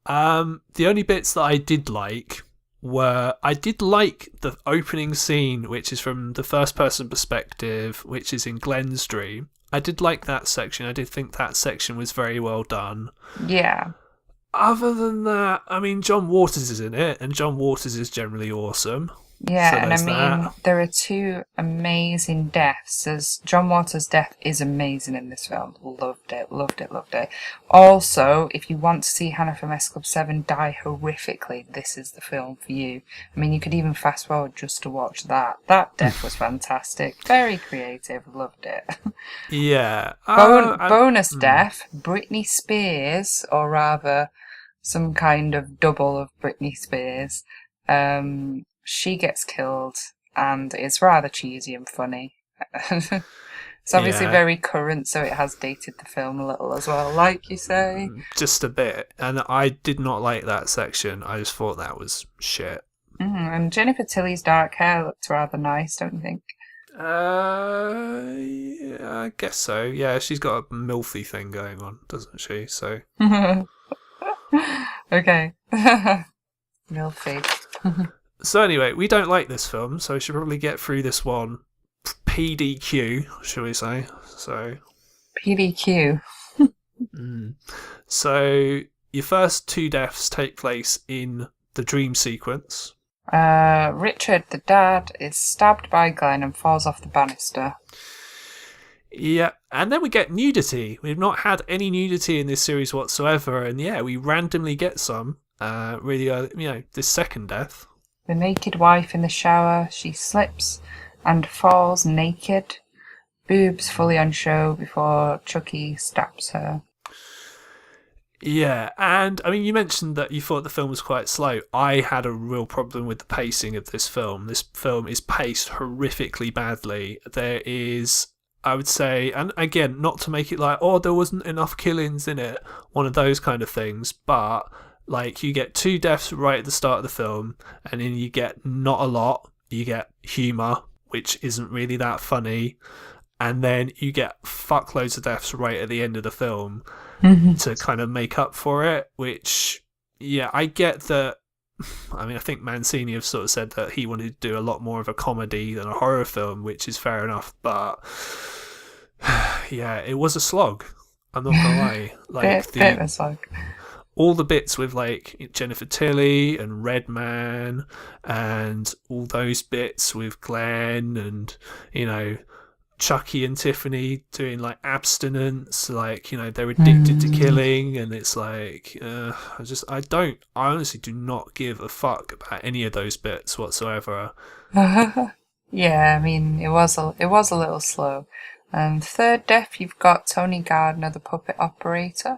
The only bits that I did like were, I did like the opening scene, which is from the first person perspective, which is in Glenn's dream. I did like that section. I did think that section was very well done. Yeah. Other than that, I mean, John Waters is in it, and John Waters is generally awesome. Yeah, so and I mean, there are two amazing deaths. As John Waters' death is amazing in this film. Loved it, loved it, loved it. Also, if you want to see Hannah from S Club 7 die horrifically, this is the film for you. I mean, you could even fast forward just to watch that. That death was fantastic. Very creative, loved it. Yeah. Bonus death, Britney Spears, or rather, some kind of double of Britney Spears. She gets killed, and it's rather cheesy and funny. It's obviously very current, so it has dated the film a little as well, like you say. Just a bit. And I did not like that section. I just thought that was shit. And Jennifer Tilly's dark hair looked rather nice, don't you think? Yeah, I guess so. Yeah, she's got a milfy thing going on, doesn't she? So. Okay. Milfy. So anyway, we don't like this film, so we should probably get through this one. PDQ, shall we say? So. PDQ. So your first two deaths take place in the dream sequence. Richard, the dad, is stabbed by Glenn and falls off the banister. Yeah, and then we get nudity. We've not had any nudity in this series whatsoever, and yeah, we randomly get some. This second death. The naked wife in the shower, she slips and falls naked, boobs fully on show before Chucky stabs her. Yeah, and I mean, you mentioned that you thought the film was quite slow. I had a real problem with the pacing of this film. This film is paced horrifically badly. There is, I would say, and again, not to make it like, oh, there wasn't enough killings in it, one of those kind of things, but like, you get two deaths right at the start of the film, and then you get not a lot. You get humour, which isn't really that funny, and then you get fuckloads of deaths right at the end of the film to kind of make up for it, which, yeah, I get that. I mean, I think Mancini have sort of said that he wanted to do a lot more of a comedy than a horror film, which is fair enough, but yeah, it was a slog. I'm not gonna lie. Like, bit of a slog. All the bits with like Jennifer Tilly and Redman and all those bits with Glenn and, Chucky and Tiffany doing like abstinence, like, you know, they're addicted to killing, and it's like, I honestly do not give a fuck about any of those bits whatsoever. Yeah, I mean, it was a little slow. Third death, you've got Tony Gardner, the puppet operator,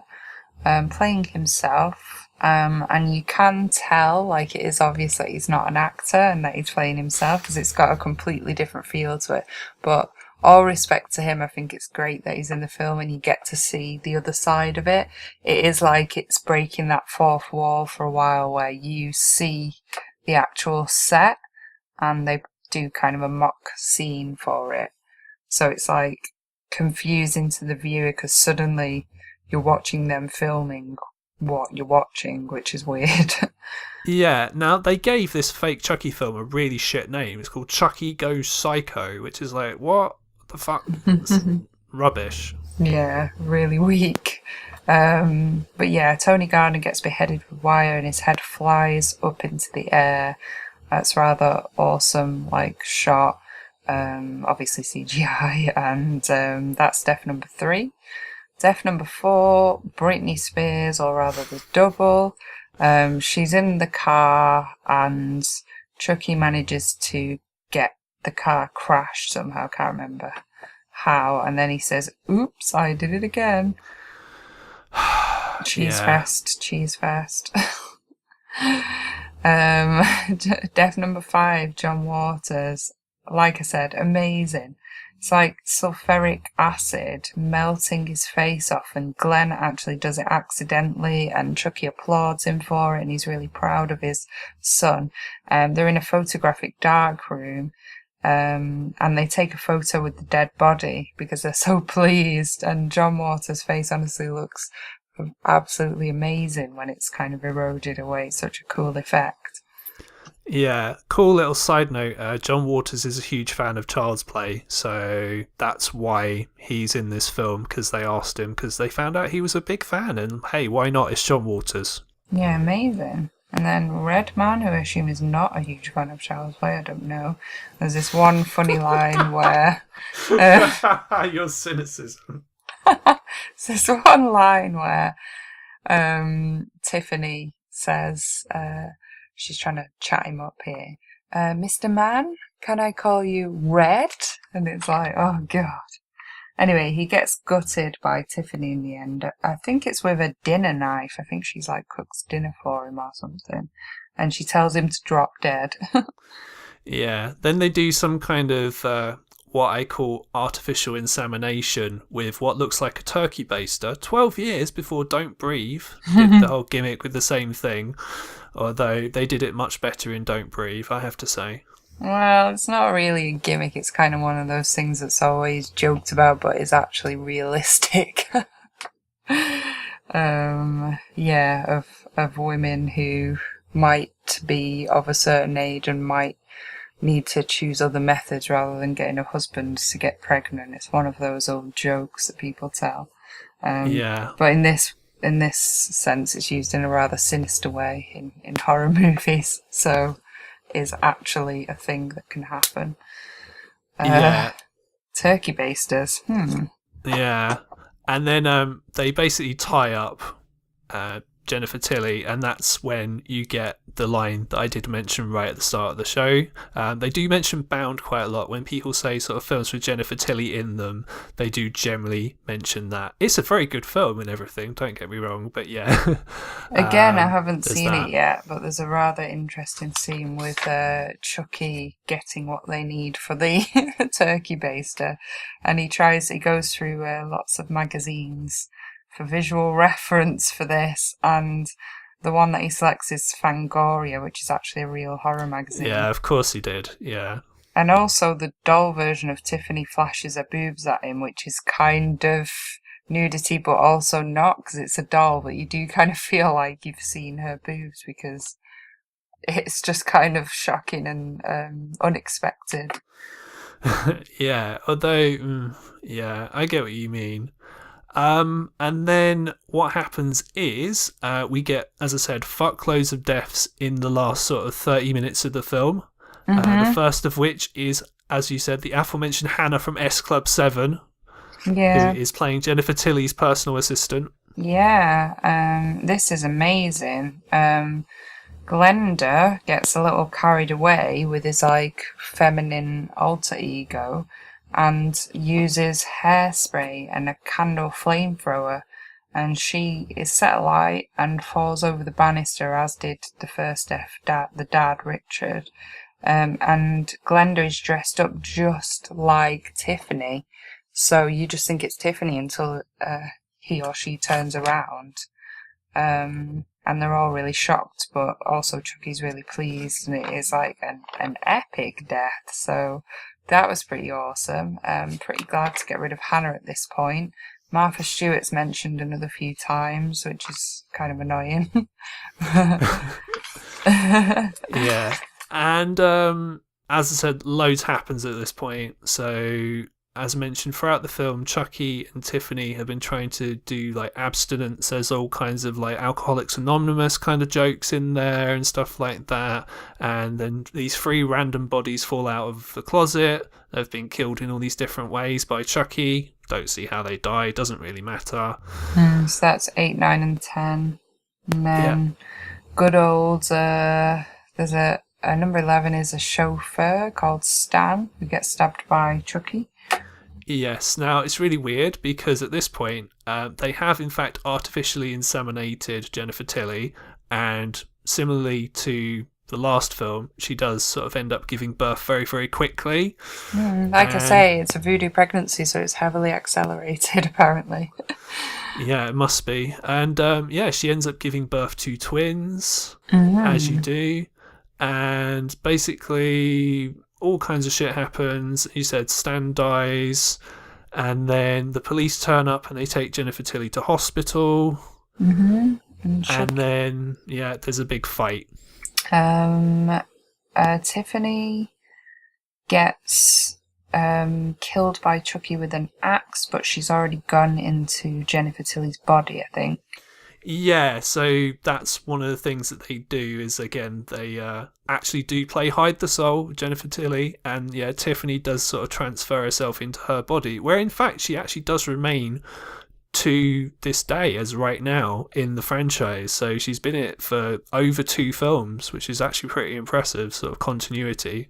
playing himself. And you can tell, like, it is obvious that he's not an actor and that he's playing himself because it's got a completely different feel to it. But all respect to him, I think it's great that he's in the film and you get to see the other side of it. It is like it's breaking that fourth wall for a while where you see the actual set and they do kind of a mock scene for it. So it's like confusing to the viewer because suddenly you're watching them filming what you're watching, which is weird. Yeah, now they gave this fake Chucky film a really shit name. It's called Chucky Goes Psycho, which is like, what the fuck? It's rubbish. Yeah, really weak. But yeah, Tony Gardner gets beheaded with wire and his head flies up into the air. That's rather awesome, like, shot. Obviously CGI, and that's death number 3. Death number 4, Britney Spears, or rather the double. She's in the car and Chucky manages to get the car crashed somehow, can't remember how, and then he says, oops, I did it again. Cheese fest. Death number 5, John Waters. Like I said, amazing. It's like sulfuric acid melting his face off, and Glenn actually does it accidentally, and Chucky applauds him for it, and he's really proud of his son. They're in a photographic dark room, and they take a photo with the dead body because they're so pleased, and John Waters' face honestly looks absolutely amazing when it's kind of eroded away. It's such a cool effect. Yeah, cool little side note, John Waters is a huge fan of Child's Play, so that's why he's in this film, because they asked him, because they found out he was a big fan, and hey, why not? It's John Waters. Yeah, amazing. And then Redman, who I assume is not a huge fan of Child's Play, I don't know. There's this one funny line where... Your cynicism. There's this one line where Tiffany says... she's trying to chat him up here. Mr. Man, can I call you Red? And it's like, oh, God. Anyway, he gets gutted by Tiffany in the end. I think it's with a dinner knife. I think she's like cooks dinner for him or something. And she tells him to drop dead. Yeah, then they do some kind of what I call artificial insemination with what looks like a turkey baster. 12 years before Don't Breathe did the whole gimmick with the same thing. Although they did it much better in Don't Breathe, I have to say. Well, it's not really a gimmick. It's kind of one of those things that's always joked about, but is actually realistic. Yeah, of women who might be of a certain age and might need to choose other methods rather than getting a husband to get pregnant. It's one of those old jokes that people tell. Yeah. But in this sense, it's used in a rather sinister way in horror movies, so is actually a thing that can happen. Yeah. Turkey basters. Yeah. And then they basically tie up Jennifer Tilly, and that's when you get the line that I did mention right at the start of the show. They do mention Bound quite a lot. When people say sort of films with Jennifer Tilly in them, they do generally mention that. It's a very good film and everything, don't get me wrong, but yeah. Again, I haven't seen that. it yet, but there's a rather interesting scene with Chucky getting what they need for the turkey baster, and he goes through lots of magazines for visual reference for this, and the one that he selects is Fangoria, which is actually a real horror magazine. Yeah, of course he did, yeah. And also the doll version of Tiffany flashes her boobs at him, which is kind of nudity, but also not, because it's a doll, but you do kind of feel like you've seen her boobs, because it's just kind of shocking and unexpected. Yeah, although, yeah, I get what you mean. And then what happens is we get, as I said, fuckloads of deaths in the last sort of 30 minutes of the film. The first of which is as you said, the aforementioned Hannah from S Club 7, who Yeah. is playing Jennifer Tilly's personal assistant. Yeah. This is amazing. Glenda gets a little carried away with his like feminine alter ego and uses hairspray and a candle flamethrower, and she is set alight and falls over the banister, as did the first the dad Richard. And Glenda is dressed up just like Tiffany, so you just think it's Tiffany until he or she turns around. And they're all really shocked, but also Chucky's really pleased, and it is like an epic death. So that was pretty awesome. Pretty glad to get rid of Hannah at this point. Martha Stewart's mentioned another few times, which is kind of annoying. Yeah. And as I said, loads happens at this point. So, as mentioned throughout the film, Chucky and Tiffany have been trying to do like abstinence. There's all kinds of like Alcoholics Anonymous kind of jokes in there and stuff like that. And then these 3 random bodies fall out of the closet. They've been killed in all these different ways by Chucky. Don't see how they die. Doesn't really matter. So that's 8, 9, and 10. And then good old, there's a number 11 is a chauffeur called Stan who gets stabbed by Chucky. Yes, now it's really weird because at this point they have in fact artificially inseminated Jennifer Tilly, and similarly to the last film, she does sort of end up giving birth very, very quickly. I say, it's a voodoo pregnancy, so it's heavily accelerated apparently. Yeah, it must be. And she ends up giving birth to twins, as you do. And basically all kinds of shit happens. You said Stan dies, and then the police turn up and they take Jennifer Tilly to hospital. And then there's a big fight. Tiffany gets killed by Chucky with an axe, but she's already gone into Jennifer Tilly's body, I think. Yeah, so that's one of the things that they do is, again, they actually do play hide the soul, Jennifer Tilly, and Tiffany does sort of transfer herself into her body, where in fact she actually does remain to this day, as right now, in the franchise. So she's been in it for over 2 films, which is actually pretty impressive, sort of continuity.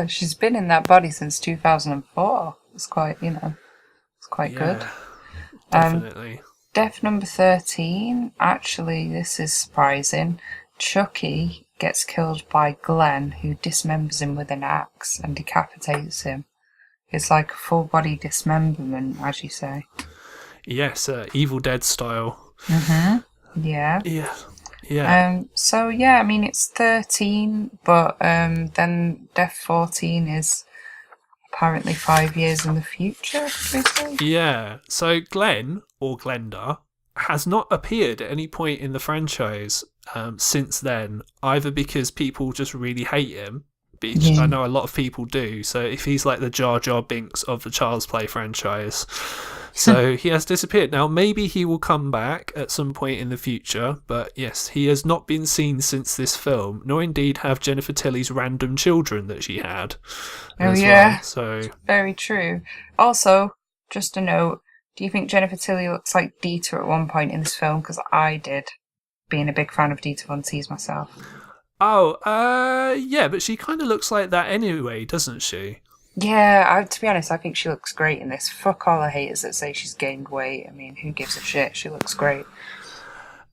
She's been in that body since 2004. It's quite, it's quite good. Definitely. Death number 13, actually, this is surprising. Chucky gets killed by Glenn, who dismembers him with an axe and decapitates him. It's like a full body dismemberment, as you say. Yes, Evil Dead style. Yeah. Yeah. It's 13, but then Death 14 is apparently 5 years in the future, basically. Yeah, so Glenn, or Glenda, has not appeared at any point in the franchise since then, either because people just really hate him, which I know a lot of people do, so if he's like the Jar Jar Binks of the Child's Play franchise. So he has disappeared. Now, maybe he will come back at some point in the future, but yes, he has not been seen since this film, nor indeed have Jennifer Tilly's random children that she had. Well. So very true. Also, just a note, do you think Jennifer Tilly looks like Dieter at one point in this film? Because I did, being a big fan of Dieter Von Teese myself. But she kind of looks like that anyway, doesn't she? Yeah, to be honest, I think she looks great in this. Fuck all the haters that say she's gained weight. I mean, who gives a shit? She looks great.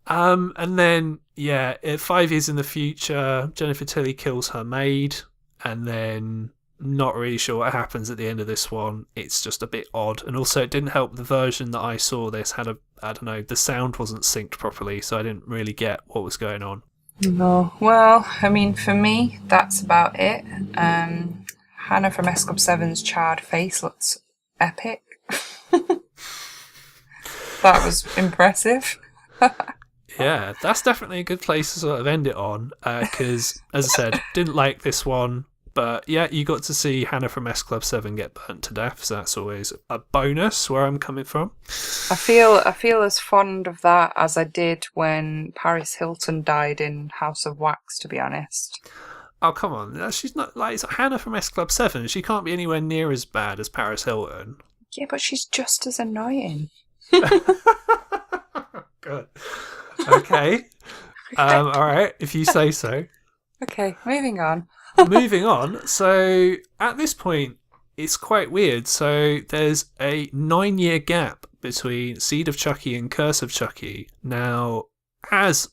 And then, 5 years in the future, Jennifer Tilly kills her maid, and then not really sure what happens at the end of this one. It's just a bit odd. And also, it didn't help the version that I saw this had the sound wasn't synced properly, so I didn't really get what was going on. No. Well, I mean, for me, that's about it. Hannah from S Club 7's charred face looks epic. That was impressive. Yeah, that's definitely a good place to sort of end it on, because, as I said, didn't like this one, but you got to see Hannah from S Club 7 get burnt to death, so that's always a bonus where I'm coming from. I feel as fond of that as I did when Paris Hilton died in House of Wax, to be honest. Oh, come on. She's not like it's Hannah from S Club 7. She can't be anywhere near as bad as Paris Hilton. Yeah, but she's just as annoying. Good. Okay. All right, if you say so. Okay, moving on. Moving on. So at this point, it's quite weird. So there's a 9-year gap between Seed of Chucky and Curse of Chucky. Now, as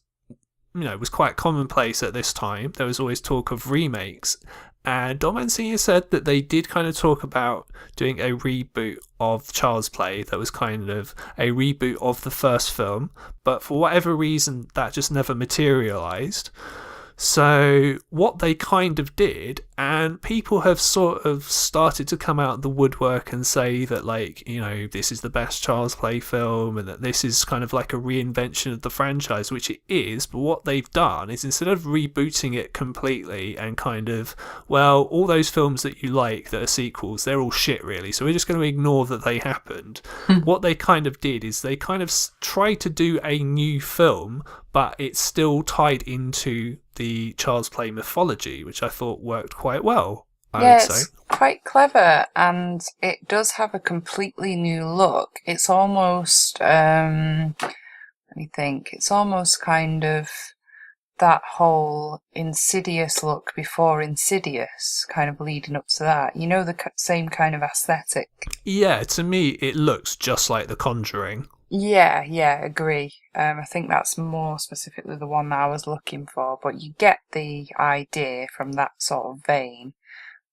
was quite commonplace at this time, there was always talk of remakes. And Don Mancini said that they did kind of talk about doing a reboot of Child's Play that was kind of a reboot of the first film, but for whatever reason that just never materialised. So what they kind of did, and people have sort of started to come out of the woodwork and say that, like, this is the best Child's Play film and that this is kind of like a reinvention of the franchise, which it is. But what they've done is, instead of rebooting it completely and kind of, well, all those films that you like that are sequels, they're all shit really, so we're just going to ignore that they happened. What they kind of did is they kind of tried to do a new film, but it's still tied into the Child's Play mythology, which I thought worked quite well, I would say. It's quite clever, and it does have a completely new look. It's almost, let me think, it's almost kind of that whole Insidious look before Insidious, kind of leading up to that. The same kind of aesthetic. Yeah, to me, it looks just like The Conjuring. Yeah, agree. I think that's more specifically the one that I was looking for, but you get the idea from that sort of vein.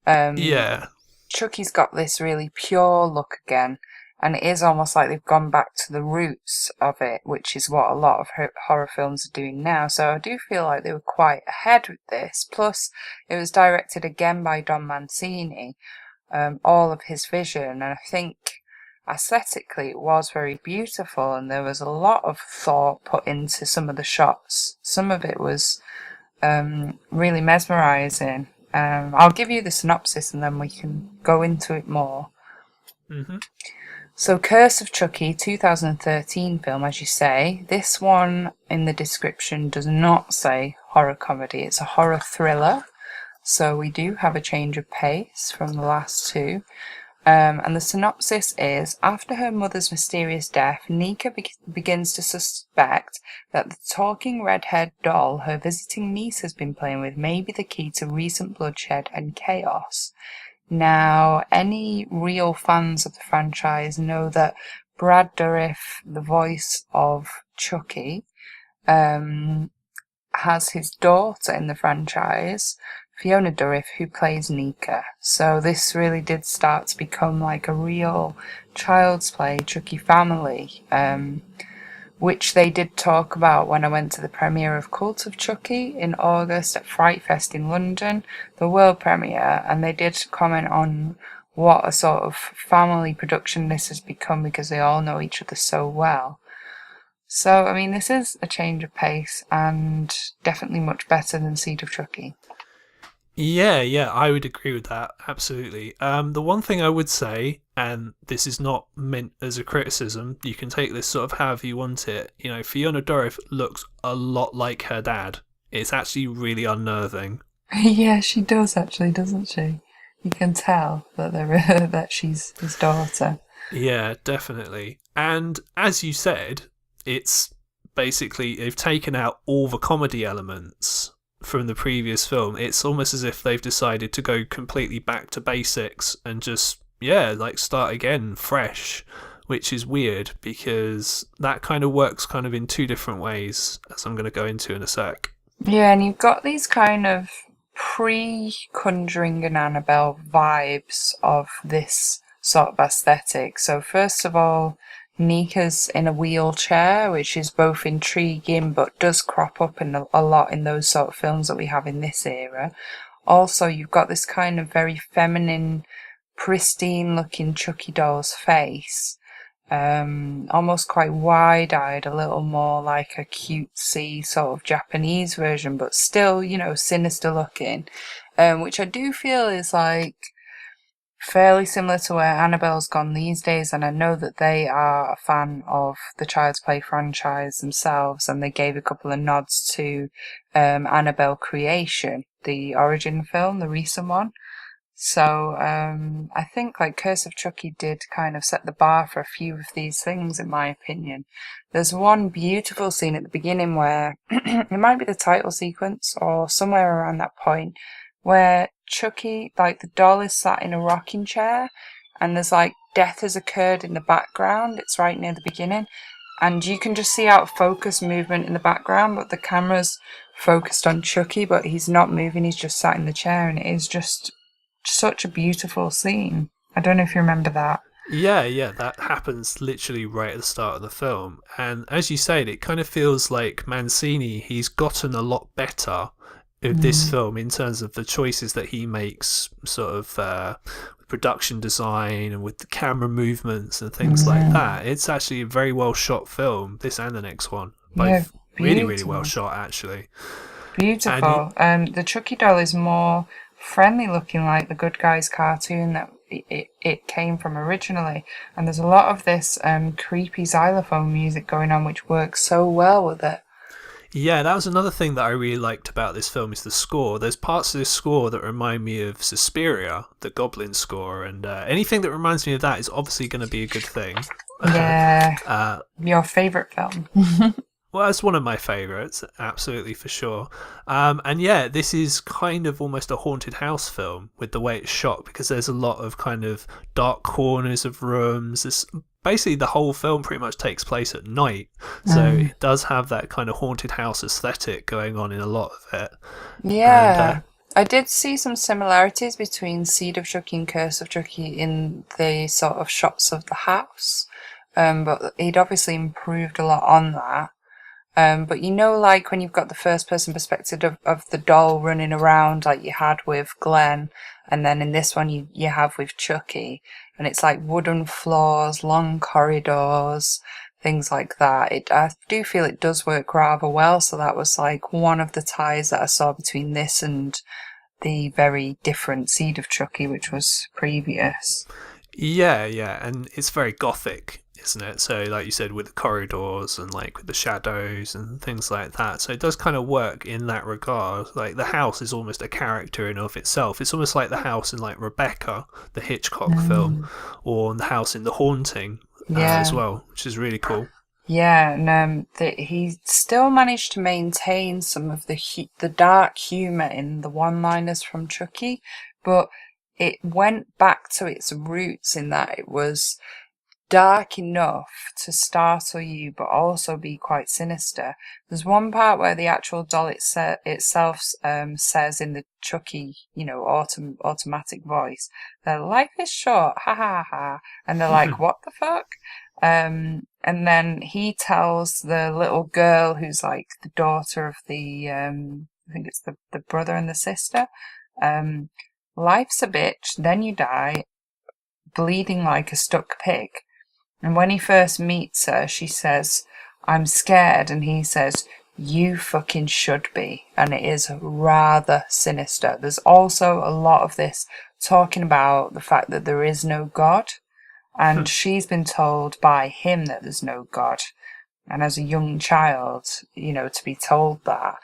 Yeah. Chucky's got this really pure look again, and it is almost like they've gone back to the roots of it, which is what a lot of horror films are doing now. So I do feel like they were quite ahead with this. Plus, it was directed again by Don Mancini, all of his vision, and I think aesthetically it was very beautiful, and there was a lot of thought put into some of the shots. Some of it was really mesmerising. I'll give you the synopsis and then we can go into it more. Mm-hmm. So, Curse of Chucky, 2013 film, as you say. This one in the description does not say horror comedy, it's a horror thriller. So we do have a change of pace from the last two. And the synopsis is, after her mother's mysterious death, Nika begins to suspect that the talking red-haired doll her visiting niece has been playing with may be the key to recent bloodshed and chaos. Now, any real fans of the franchise know that Brad Dourif, the voice of Chucky, has his daughter in the franchise, Fiona Dourif, who plays Nika. So this really did start to become like a real Child's Play Chucky family, which they did talk about when I went to the premiere of Cult of Chucky in August at Fright Fest in London, the world premiere, and they did comment on what a sort of family production this has become because they all know each other so well. So, I mean, this is a change of pace and definitely much better than Seed of Chucky. Yeah, I would agree with that, absolutely. The one thing I would say, and this is not meant as a criticism, you can take this sort of however you want it, Fiona Dourif looks a lot like her dad. It's actually really unnerving. Yeah, she does actually, doesn't she? You can tell that that she's his daughter. Yeah, definitely. And as you said, it's basically, they've taken out all the comedy elements from the previous film. It's almost as if they've decided to go completely back to basics and just start again fresh, which is weird because that kind of works kind of in two different ways, as I'm going to go into in a sec. Yeah, and you've got these kind of pre-Conjuring and Annabelle vibes of this sort of aesthetic. So first of all, Nika's in a wheelchair, which is both intriguing but does crop up in a lot in those sort of films that we have in this era. Also, you've got this kind of very feminine, pristine looking Chucky doll's face, almost quite wide-eyed, a little more like a cutesy sort of Japanese version, but still, sinister looking, which I do feel is like fairly similar to where Annabelle's gone these days, and I know that they are a fan of the Child's Play franchise themselves, and they gave a couple of nods to Annabelle Creation the origin film, the recent one. So I think like Curse of Chucky did kind of set the bar for a few of these things, in my opinion. There's one beautiful scene at the beginning where it might be the title sequence or somewhere around that point, where Chucky, like the doll, is sat in a rocking chair, and there's like death has occurred in the background. It's right near the beginning, and you can just see out of focus movement in the background, but the camera's focused on Chucky, but he's not moving. He's just sat in the chair, and it is just such a beautiful scene. I don't know if you remember that. Yeah, that happens literally right at the start of the film. And as you said, it kind of feels like Mancini, he's gotten a lot better with this film in terms of the choices that he makes, sort of production design and with the camera movements and things like that. It's actually a very well shot film, this and the next one. Both really well shot, actually. Beautiful. The Chucky doll is more friendly looking, like the Good Guys cartoon that it came from originally, and there's a lot of this creepy xylophone music going on, which works so well with it. Yeah, that was another thing that I really liked about this film, is the score. There's parts of this score that remind me of Suspiria, the Goblin score, and anything that reminds me of that is obviously going to be a good thing. Yeah. Your favourite film. Well, it's one of my favourites, absolutely, for sure. And yeah, this is kind of almost a haunted house film with the way it's shot, because there's a lot of kind of dark corners of rooms. Basically, the whole film pretty much takes place at night. So it does have that kind of haunted house aesthetic going on in a lot of it. Yeah. And, I did see some similarities between Seed of Chucky and Curse of Chucky in the sort of shots of the house. But he'd obviously improved a lot on that. But you know, like when you've got the first person perspective of the doll running around like you had with Glenn, and then in this one you have with Chucky, and it's like wooden floors, long corridors, things like that. I do feel it does work rather well, so that was like one of the ties that I saw between this and the very different Seed of Chucky, which was previous. Yeah, and it's very gothic, isn't it? So like you said, with the corridors and like with the shadows and things like that, so it does kind of work in that regard. Like the house is almost a character in of itself. It's almost like the house in like Rebecca, the Hitchcock film, or the house in The Haunting as well, which is really cool. Yeah, and he still managed to maintain some of the dark humour in the one-liners from Chucky, but it went back to its roots in that it was dark enough to startle you, but also be quite sinister. There's one part where the actual doll itself says in the Chucky, automatic voice, "Their life is short, ha ha ha," and they're like, "What the fuck?" And then he tells the little girl, who's like the daughter of the, I think it's the brother and the sister, "Life's a bitch, then you die, bleeding like a stuck pig." And when he first meets her, she says, "I'm scared," and he says, "You fucking should be." And it is rather sinister. There's also a lot of this talking about the fact that there is no God, and she's been told by him that there's no God. And as a young child, to be told that,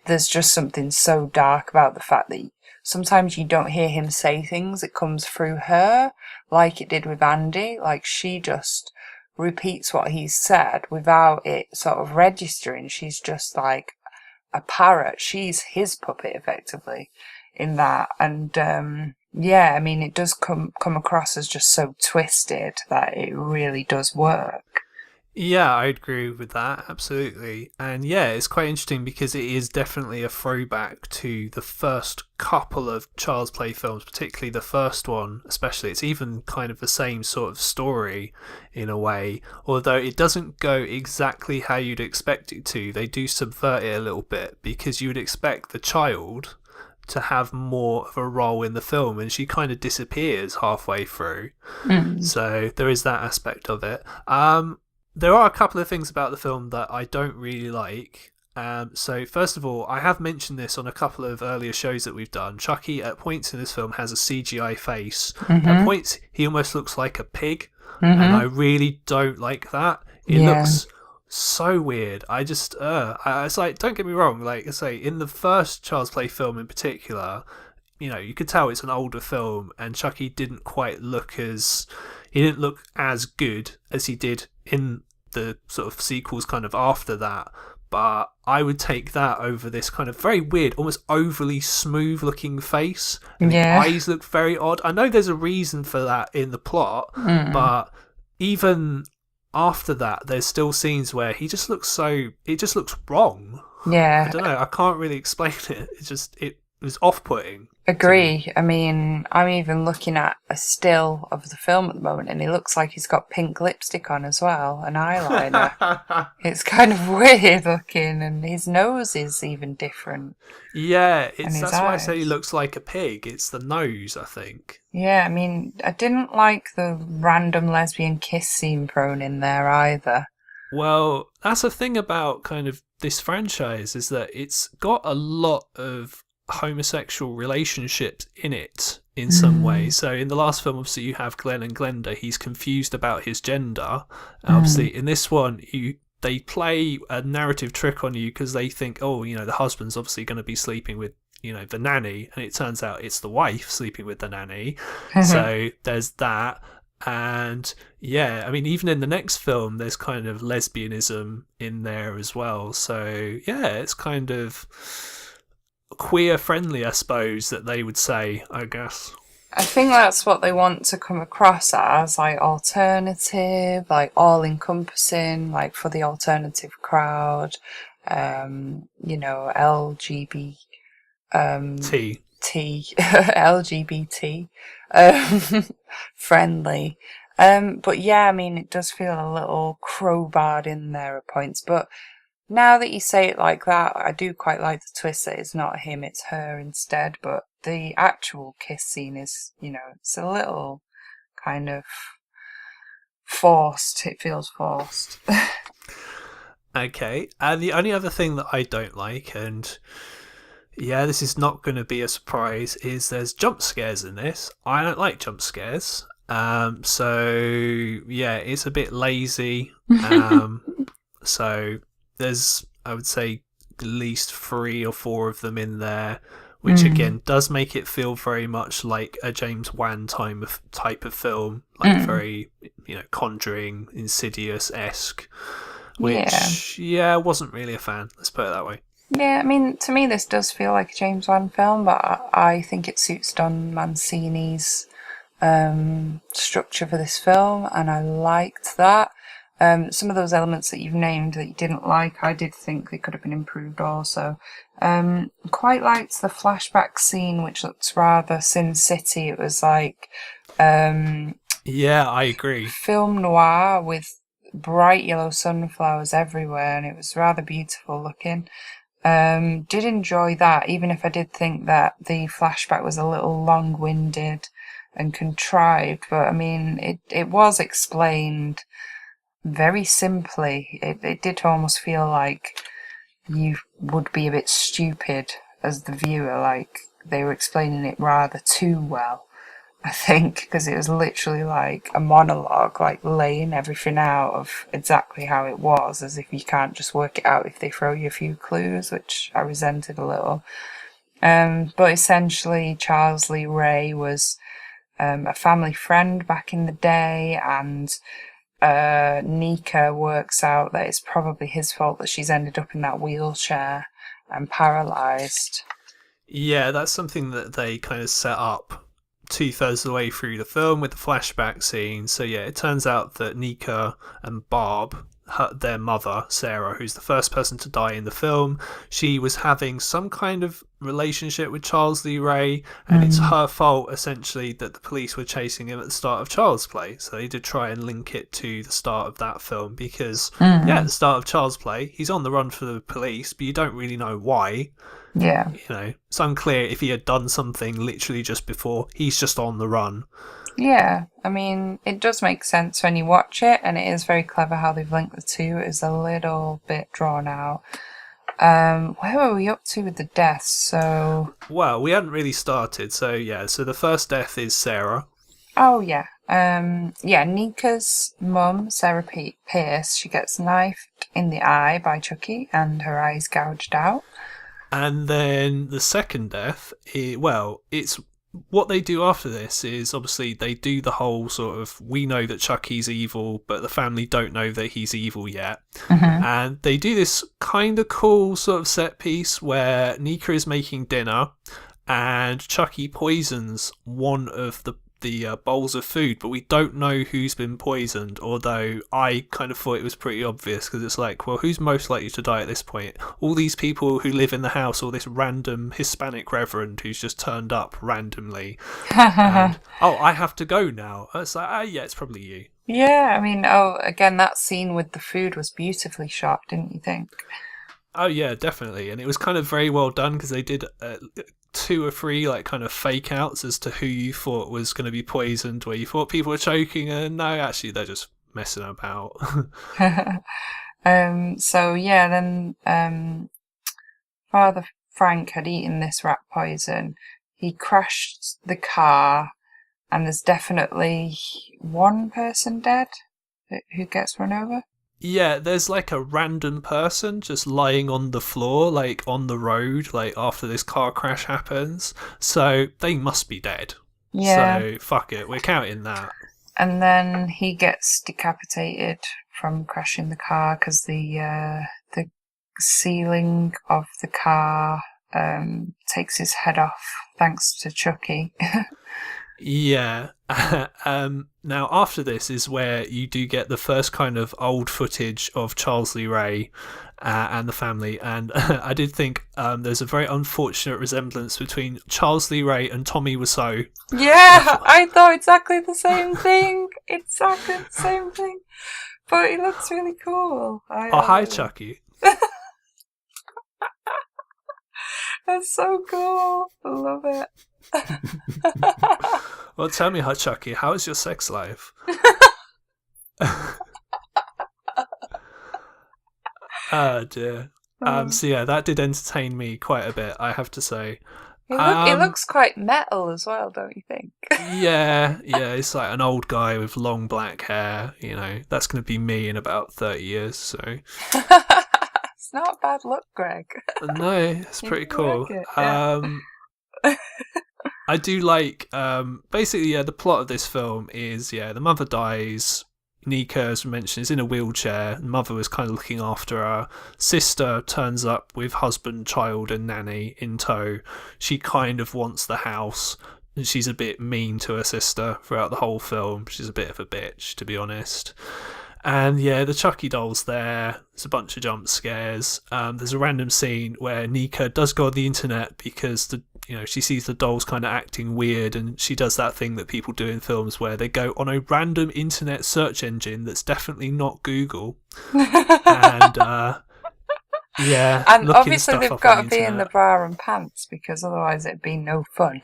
there's just something so dark about the fact that sometimes you don't hear him say things, it comes through her, like it did with Andy. Like she just repeats what he said without it sort of registering. She's just like a parrot. She's his puppet, effectively, in that. And it does come across as just so twisted that it really does work. Yeah, I'd agree with that, absolutely. And yeah, it's quite interesting because it is definitely a throwback to the first couple of Child's Play films, particularly the first one especially. It's even kind of the same sort of story in a way, although it doesn't go exactly how you'd expect it to. They do subvert it a little bit, because you would expect the child to have more of a role in the film, and she kind of disappears halfway through. So there is that aspect of it. There are a couple of things about the film that I don't really like. So first of all, I have mentioned this on a couple of earlier shows that we've done. Chucky at points in this film has a CGI face. At points he almost looks like a pig, and I really don't like that. It looks So weird. I just, it's like, don't get me wrong. Like I say, in the first Child's Play film in particular, you could tell it's an older film, and Chucky didn't quite look as he didn't look as good as he did in the sort of sequels kind of after that. But I would take that over this kind of very weird, almost overly smooth looking face. And the Yeah. eyes look very odd. I know there's a reason for that in the plot, but even after that, there's still scenes where he just looks it just looks wrong. I Yeah. don't know, I can't really explain it. It was off putting. Agree. I mean, I'm even looking at a still of the film at the moment, and he looks like he's got pink lipstick on as well, and eyeliner. It's kind of weird looking, and his nose is even different. Yeah, And his that's why I say he eyes. looks like a pig. It's the nose, I think. Yeah, I mean, I didn't like the random lesbian kiss scene thrown in there either. Well, that's the thing about kind of this franchise is that it's got a lot of homosexual relationships in it in some way. So in the last film, obviously you have Glenn and Glenda. He's confused about his gender. Obviously, in this one, they play a narrative trick on you because they think, oh, the husband's obviously going to be sleeping with the nanny, and it turns out it's the wife sleeping with the nanny. So there's that. And yeah, I mean, even in the next film, there's kind of lesbianism in there as well. So yeah, it's kind of queer friendly, I suppose, that they would say, I guess. I think that's what they want to come across as, like alternative, like all encompassing, like for the alternative crowd, LGBT, T. LGBT, friendly. But yeah, I mean, it does feel a little crowbarred in there at points, but now that you say it like that, I do quite like the twist that it's not him, it's her instead, but the actual kiss scene is, it's a little kind of forced. It feels forced. Okay, and the only other thing that I don't like, and yeah, this is not going to be a surprise, is there's jump scares in this. I don't like jump scares. So yeah, it's a bit lazy. So there's, I would say, at least 3 or 4 of them in there, which again does make it feel very much like a James Wan type of film, like very, Conjuring, Insidious-esque, which, yeah, wasn't really a fan, let's put it that way. Yeah, I mean, to me this does feel like a James Wan film, but I think it suits Don Mancini's structure for this film, and I liked that. Some of those elements that you've named that you didn't like, I did think they could have been improved also. Quite liked the flashback scene, which looks rather Sin City. It was like yeah, I agree. Film noir with bright yellow sunflowers everywhere, and it was rather beautiful looking. Did enjoy that, even if I did think that the flashback was a little long-winded and contrived, but I mean, it was explained very simply. It did almost feel like you would be a bit stupid as the viewer, like they were explaining it rather too well, I think, because it was literally like a monologue, like laying everything out of exactly how it was, as if you can't just work it out if they throw you a few clues, which I resented a little. But essentially, Charles Lee Ray was a family friend back in the day, and Nika works out that it's probably his fault that she's ended up in that wheelchair and paralysed. Yeah, that's something that they kind of set up 2/3 of the way through the film with the flashback scene. So yeah, it turns out that Nika and Barb, their mother, Sarah, who's the first person to die in the film, she was having some kind of relationship with Charles Lee Ray, and it's her fault, essentially, that the police were chasing him at the start of Child's Play. So they did try and link it to the start of that film, because, yeah, at the start of Child's Play, he's on the run for the police, but you don't really know why. Yeah. It's unclear if he had done something literally just before. He's just on the run. Yeah, I mean, it does make sense when you watch it, and it is very clever how they've linked the two. It is a little bit drawn out. Where were we up to with the deaths? So, well, we hadn't really started. So yeah, so the first death is Sarah. oh yeah, Nika's mum, Sarah Pierce, she gets knifed in the eye by Chucky and her eyes gouged out. And then the second death, it's what they do after this is obviously they do the whole sort of we know that Chucky's evil, but the family don't know that he's evil yet. Mm-hmm. And they do this kind of cool sort of set piece where Nika is making dinner and Chucky poisons one of the bowls of food, but we don't know who's been poisoned, although I kind of thought it was pretty obvious because it's like, well, who's most likely to die at this point? All these people who live in the house, or this random Hispanic reverend who's just turned up randomly. And, I have to go now. It's like, yeah, it's probably you. Yeah, I mean, again, that scene with the food was beautifully shot, didn't you think? Oh yeah, definitely, and it was kind of very well done because they did 2 or 3 like kind of fake outs as to who you thought was going to be poisoned, where you thought people were choking, and no, actually they're just messing about. Then Father Frank had eaten this rat poison. He crashed the car, and there's definitely one person dead who gets run over. Yeah, there's like a random person just lying on the floor, like on the road, like after this car crash happens. So they must be dead. Yeah. So fuck it, we're counting that. And then he gets decapitated from crashing the car because the ceiling of the car takes his head off thanks to Chucky. Yeah. Now, after this is where you do get the first kind of old footage of Charles Lee Ray and the family. And I did think there's a very unfortunate resemblance between Charles Lee Ray and Tommy Wiseau. Yeah, I thought exactly the same thing. Exactly the same thing. But he looks really cool. Hi, Chucky. That's so cool. I love it. Well, tell me, Chucky, how is your sex life? Oh dear. So yeah, that did entertain me quite a bit, I have to say. It looks quite metal as well, don't you think? Yeah, it's like an old guy with long black hair. You know, that's going to be me in about 30 years. So it's not a bad look, Greg. No, it's pretty cool. Like it, yeah. I do like, basically, the plot of this film is, the mother dies. Nika, as we mentioned, is in a wheelchair. The mother was kind of looking after her. Sister turns up with husband, child, and nanny in tow. She kind of wants the house, and she's a bit mean to her sister throughout the whole film. She's a bit of a bitch, to be honest. And the Chucky doll's there. There's a bunch of jump scares. There's a random scene where Nika does go on the internet because she sees the dolls kind of acting weird, and she does that thing that people do in films where they go on a random internet search engine that's definitely not Google. And and obviously they've got to be in the bra and pants because otherwise it'd be no fun.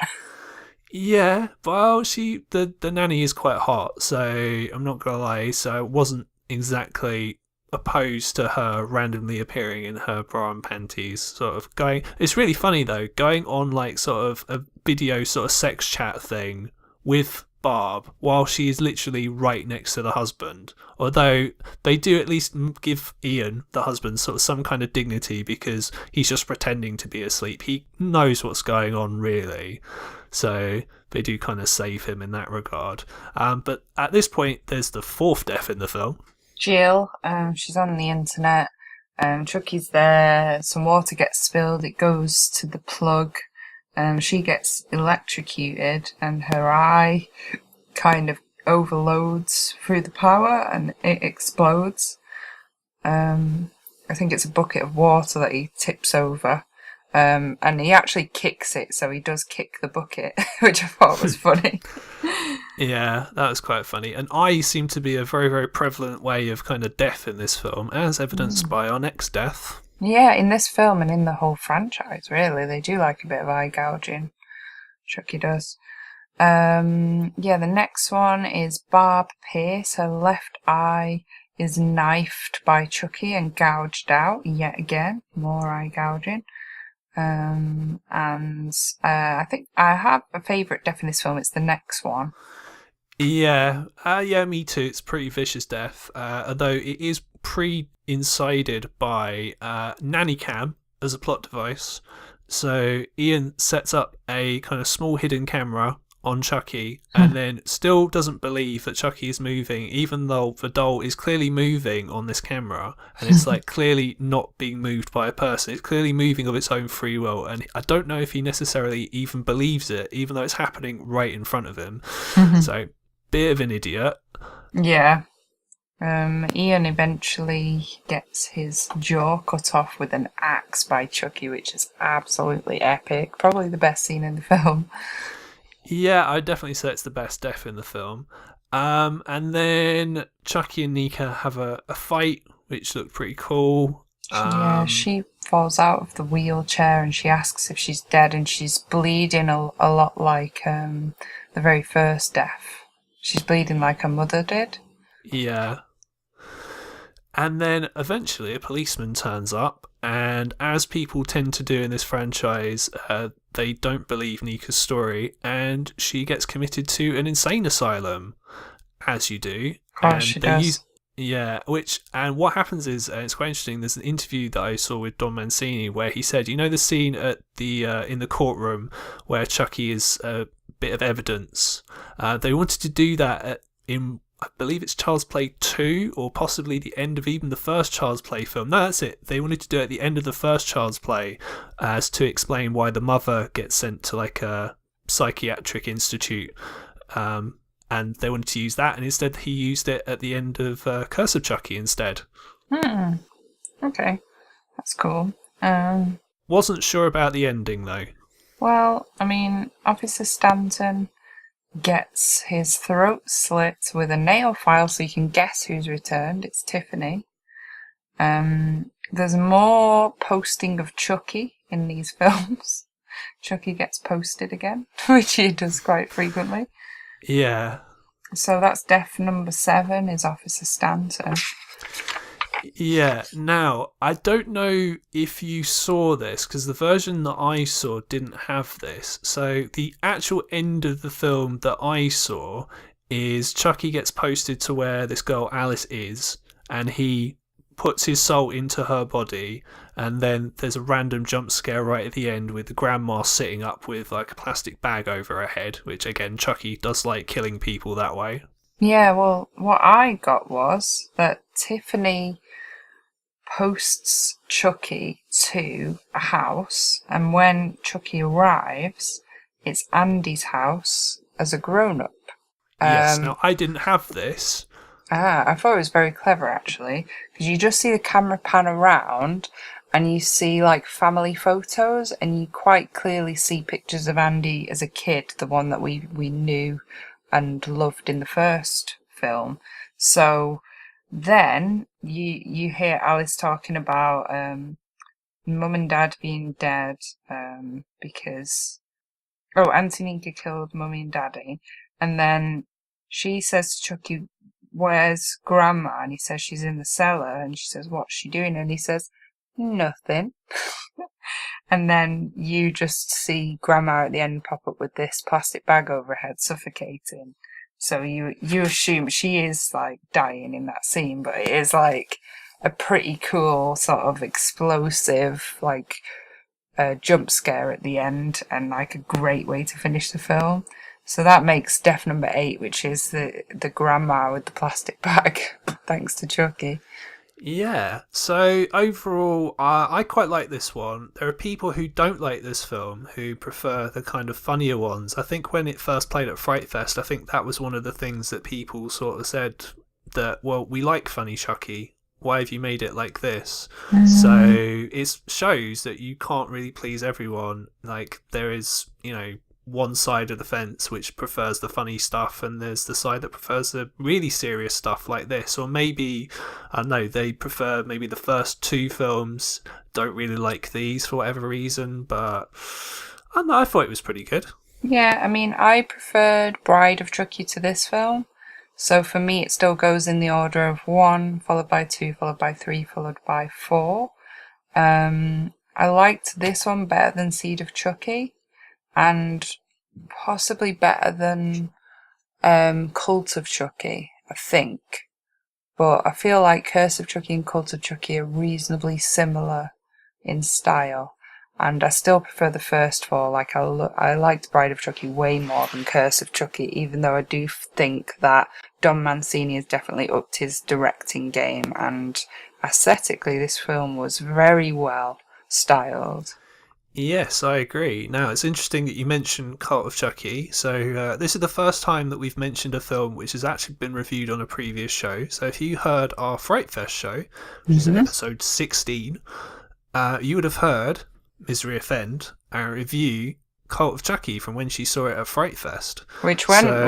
Yeah, well, the nanny is quite hot, so I'm not gonna lie. So I wasn't exactly opposed to her randomly appearing in her bra and panties, sort of going. It's really funny though, going on like sort of a video sort of sex chat thing with Barb while she is literally right next to the husband. Although they do at least give Ian, the husband, sort of some kind of dignity because he's just pretending to be asleep. He knows what's going on, really. So they do kind of save him in that regard. But at this point, there's the 4th death in the film. Jill, she's on the internet. Chucky's there. Some water gets spilled. It goes to the plug. She gets electrocuted, and her eye kind of overloads through the power, and it explodes. I think it's a bucket of water that he tips over. And he actually kicks it, so he does kick the bucket, which I thought was funny. Yeah, that was quite funny. And eye seemed to be a very, very prevalent way of kind of death in this film, as evidenced by our next death. Yeah, in this film and in the whole franchise, really. They do like a bit of eye gouging. Chucky does. The next one is Barb Pierce. Her left eye is knifed by Chucky and gouged out yet again. More eye gouging. I think I have a favourite death in this film. It's the next one. Yeah, me too. It's a pretty vicious death, although it is pre-insided by Nanny Cam as a plot device. So Ian sets up a kind of small hidden camera on Chucky and then still doesn't believe that Chucky is moving, even though the doll is clearly moving on this camera and it's like clearly not being moved by a person. It's clearly moving of its own free will. And I don't know if he necessarily even believes it, even though it's happening right in front of him. So, bit of an idiot. Yeah. Ian eventually gets his jaw cut off with an axe by Chucky, which is absolutely epic. Probably the best scene in the film. Yeah, I'd definitely say it's the best death in the film. And then Chucky and Nika have a fight, which looked pretty cool. Yeah, she falls out of the wheelchair and she asks if she's dead, and she's bleeding a lot like the very first death. She's bleeding like her mother did. Yeah. And then eventually a policeman turns up, and as people tend to do in this franchise, they don't believe Nika's story, and she gets committed to an insane asylum, as you do. Of course she does. And what happens is, it's quite interesting. There's an interview that I saw with Don Mancini where he said, you know, the scene at the in the courtroom where Chucky is a bit of evidence. They wanted to do that in, I believe it's Child's Play 2, or possibly the end of even the first Child's Play film. No, that's it. They wanted to do it at the end of the first Child's Play as to explain why the mother gets sent to like a psychiatric institute. And they wanted to use that, and instead he used it at the end of Curse of Chucky instead. Okay, that's cool. Wasn't sure about the ending though. Well, I mean, Officer Stanton gets his throat slit with a nail file, so you can guess who's returned. It's Tiffany. There's more posting of Chucky in these films. Chucky gets posted again, which he does quite frequently. Yeah. So that's death number 7 is Officer Stanton. Yeah, now, I don't know if you saw this, because the version that I saw didn't have this. So the actual end of the film that I saw is Chucky gets posted to where this girl Alice is, and he puts his soul into her body, and then there's a random jump scare right at the end with the grandma sitting up with like a plastic bag over her head, which again, Chucky does like killing people that way. Yeah, well, what I got was that Tiffany posts Chucky to a house, and when Chucky arrives, it's Andy's house as a grown-up. Yes, now I didn't have this. I thought it was very clever, actually, because you just see the camera pan around and you see like family photos, and you quite clearly see pictures of Andy as a kid, the one that we knew and loved in the first film. So then you hear Alice talking about mum and dad being dead because Antonika killed mummy and daddy, and then she says to Chucky, "Where's grandma?" And he says she's in the cellar, and she says, "What's she doing?" And he says, "Nothing." And then you just see grandma at the end pop up with this plastic bag over her head, suffocating. So you assume she is like dying in that scene, but it is like a pretty cool sort of explosive like jump scare at the end, and like a great way to finish the film. So that makes death number 8, which is the grandma with the plastic bag, thanks to Chucky. Yeah, so overall, I quite like this one. There are people who don't like this film, who prefer the kind of funnier ones. I think when it first played at Fright Fest, I think that was one of the things that people sort of said that, well, we like funny Chucky. Why have you made it like this? So it shows that you can't really please everyone. Like, there is, one side of the fence which prefers the funny stuff, and there's the side that prefers the really serious stuff like this. Or maybe, I don't know, they prefer maybe the first 2 films, don't really like these for whatever reason, but I don't know, I thought it was pretty good. Yeah, I mean, I preferred Bride of Chucky to this film. So for me, it still goes in the order of 1, followed by 2, followed by 3, followed by 4. I liked this one better than Seed of Chucky, and possibly better than Cult of Chucky, I think. But I feel like Curse of Chucky and Cult of Chucky are reasonably similar in style. And I still prefer the first four. Like, I liked Bride of Chucky way more than Curse of Chucky, even though I do think that Don Mancini has definitely upped his directing game. And aesthetically, this film was very well styled. Yes, I agree. Now, it's interesting that you mentioned Cult of Chucky. So, this is the first time that we've mentioned a film which has actually been reviewed on a previous show. So, if you heard our Fright Fest show, which is episode 16, you would have heard Misery Offend, our review Cult of Chucky from when she saw it at Fright Fest. Which went a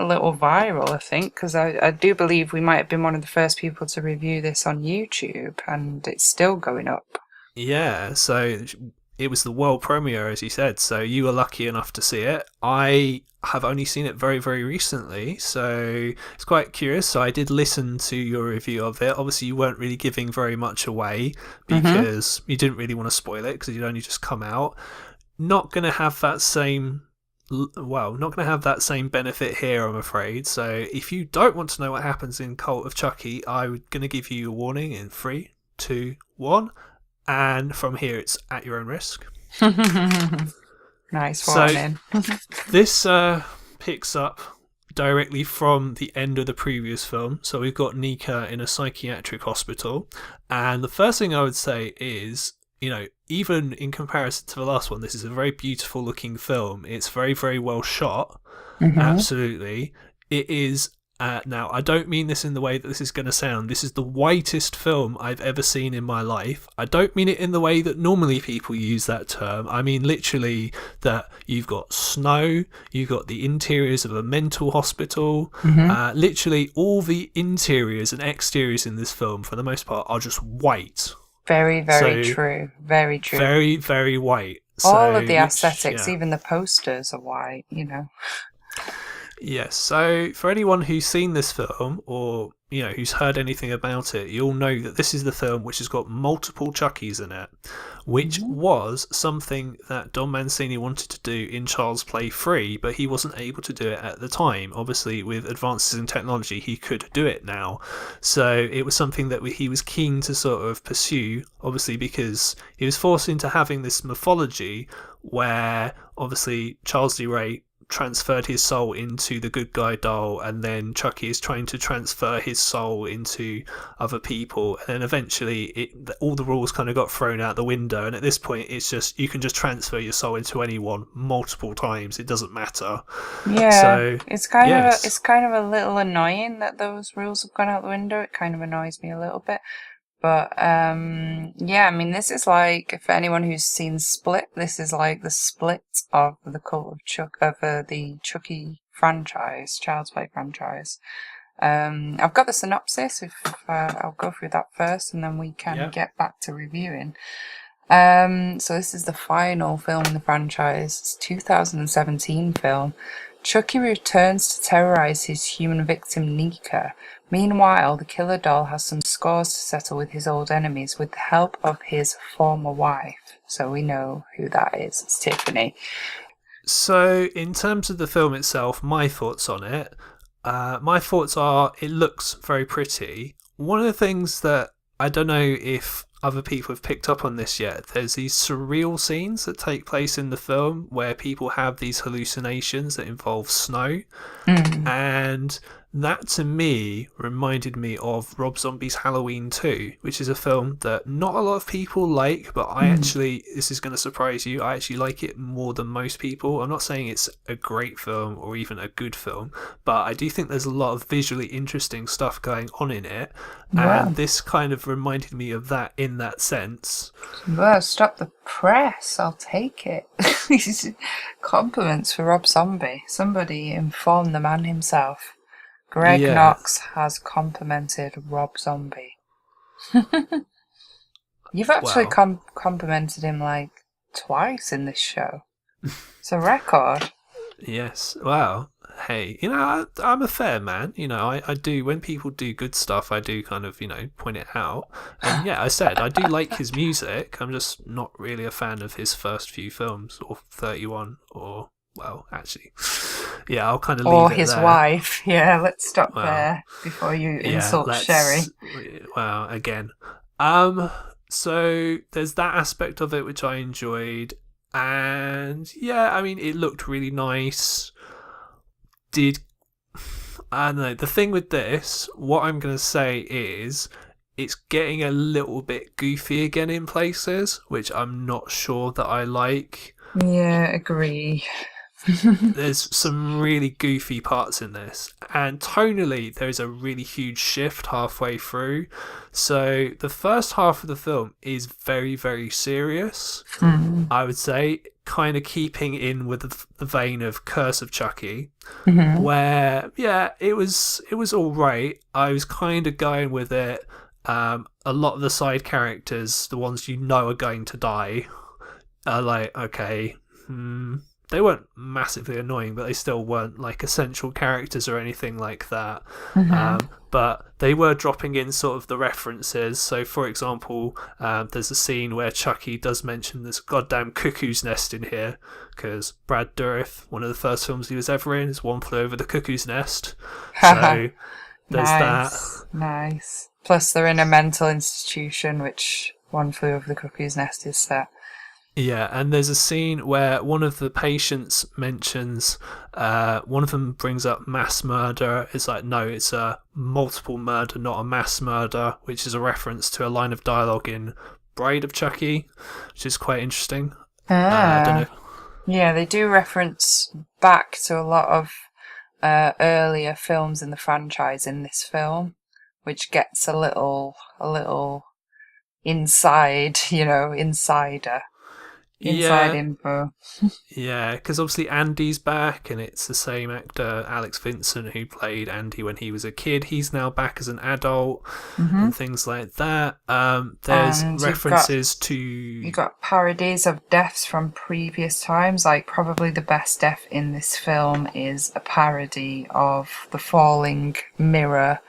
little viral, I think, because I do believe we might have been one of the first people to review this on YouTube, and it's still going up. Yeah, so it was the world premiere, as you said, so you were lucky enough to see it. I have only seen it very, very recently, so it's quite curious. So I did listen to your review of it. Obviously, you weren't really giving very much away because you didn't really want to spoil it because it would only just come out. Not going to have that same... Well, not going to have that same benefit here, I'm afraid. So if you don't want to know what happens in Cult of Chucky, I'm going to give you a warning in 3, 2, 1. And from here, it's at your own risk. Nice warning. So, this picks up directly from the end of the previous film. So we've got Nika in a psychiatric hospital. And the first thing I would say is, even in comparison to the last one, this is a very beautiful looking film. It's very, very well shot. Absolutely. It is... now, I don't mean this in the way that this is going to sound. This is the whitest film I've ever seen in my life. I don't mean it in the way that normally people use that term. I mean literally that you've got snow, you've got the interiors of a mental hospital. Literally all the interiors and exteriors in this film, for the most part, are just white. Very, very true. Very true. Very, very white. All of the aesthetics, even the posters are white, Yes, so for anyone who's seen this film or, who's heard anything about it, you'll know that this is the film which has got multiple Chuckies in it, which was something that Don Mancini wanted to do in Child's Play 3, but he wasn't able to do it at the time. Obviously, with advances in technology, he could do it now. So it was something that he was keen to sort of pursue, obviously, because he was forced into having this mythology where, obviously, Charles D. Ray transferred his soul into the good guy doll, and then Chucky is trying to transfer his soul into other people, and then eventually all the rules kind of got thrown out the window, and at this point it's just you can just transfer your soul into anyone multiple times. It doesn't matter. So it's kind of a little annoying that those rules have gone out the window. It kind of annoys me a little bit. But, this is like, for anyone who's seen Split, this is like the split of the Cult of the Chucky franchise, Child's Play franchise. I've got the synopsis, if I'll go through that first, and then we can get back to reviewing. So this is the final film in the franchise. It's a 2017 film. Chucky returns to terrorize his human victim Nika. Meanwhile, the killer doll has some scores to settle with his old enemies with the help of his former wife. So we know who that is. It's Tiffany. So in terms of the film itself, my thoughts on it, my thoughts are it looks very pretty. One of the things that I don't know if other people have picked up on this yet, there's these surreal scenes that take place in the film where people have these hallucinations that involve snow. And that to me reminded me of Rob Zombie's Halloween 2, which is a film that not a lot of people like, but I actually, this is going to surprise you, I actually like it more than most people. I'm not saying it's a great film or even a good film, but I do think there's a lot of visually interesting stuff going on in it. And this kind of reminded me of that in that sense. Well, stop the press, I'll take it. Compliments for Rob Zombie. Somebody inform the man himself. Greg Knox has complimented Rob Zombie. You've actually complimented him like twice in this show. It's a record. Yes. Wow. Hey, I'm a fair man. I do, when people do good stuff, I do kind of, point it out. And I said, I do like his music. I'm just not really a fan of his first few films, or 31, or... Well, actually, yeah, I'll kind of Or leave it his there. wife. Yeah, let's stop Well, there before you yeah, insult Sherry. well, again. Um, so there's that aspect of it which I enjoyed, and yeah, I mean, it looked really nice. Did I don't know. The thing with this, what I'm going to say is, it's getting a little bit goofy again in places, which I'm not sure that I like. Yeah, agree. There's some really goofy parts in this, and tonally, there's a really huge shift halfway through. So, the first half of the film is very, very serious, Mm. I would say, kind of keeping in with the vein of Curse of Chucky, Hmm. where it was all right. I was kind of going with it. A lot of the side characters, the ones you know are going to die, are like, okay, they weren't massively annoying, but they still weren't like essential characters or anything like that. Hmm. But they were dropping in sort of the references. So, for example, there's a scene where Chucky does mention this goddamn cuckoo's nest in here, because Brad Dourif, one of the first films he was ever in, is One Flew Over the Cuckoo's Nest. So there's that. Nice, nice. Plus, they're in a mental institution, which One Flew Over the Cuckoo's Nest is set. Yeah, and there's a scene where one of the patients mentions, one of them brings up mass murder. It's like, no, it's a multiple murder, not a mass murder, which is a reference to a line of dialogue in Bride of Chucky, which is quite interesting. I don't know. Yeah, they do reference back to a lot of earlier films in the franchise in this film, which gets a little inside, insider Yeah, info. yeah, because obviously Andy's back, and it's the same actor, Alex Vincent, who played Andy when he was a kid. He's now back as an adult, Hmm. and things like that. There's And references you to. got parodies of deaths from previous times. Like, probably the best death in this film is a parody of the falling mirror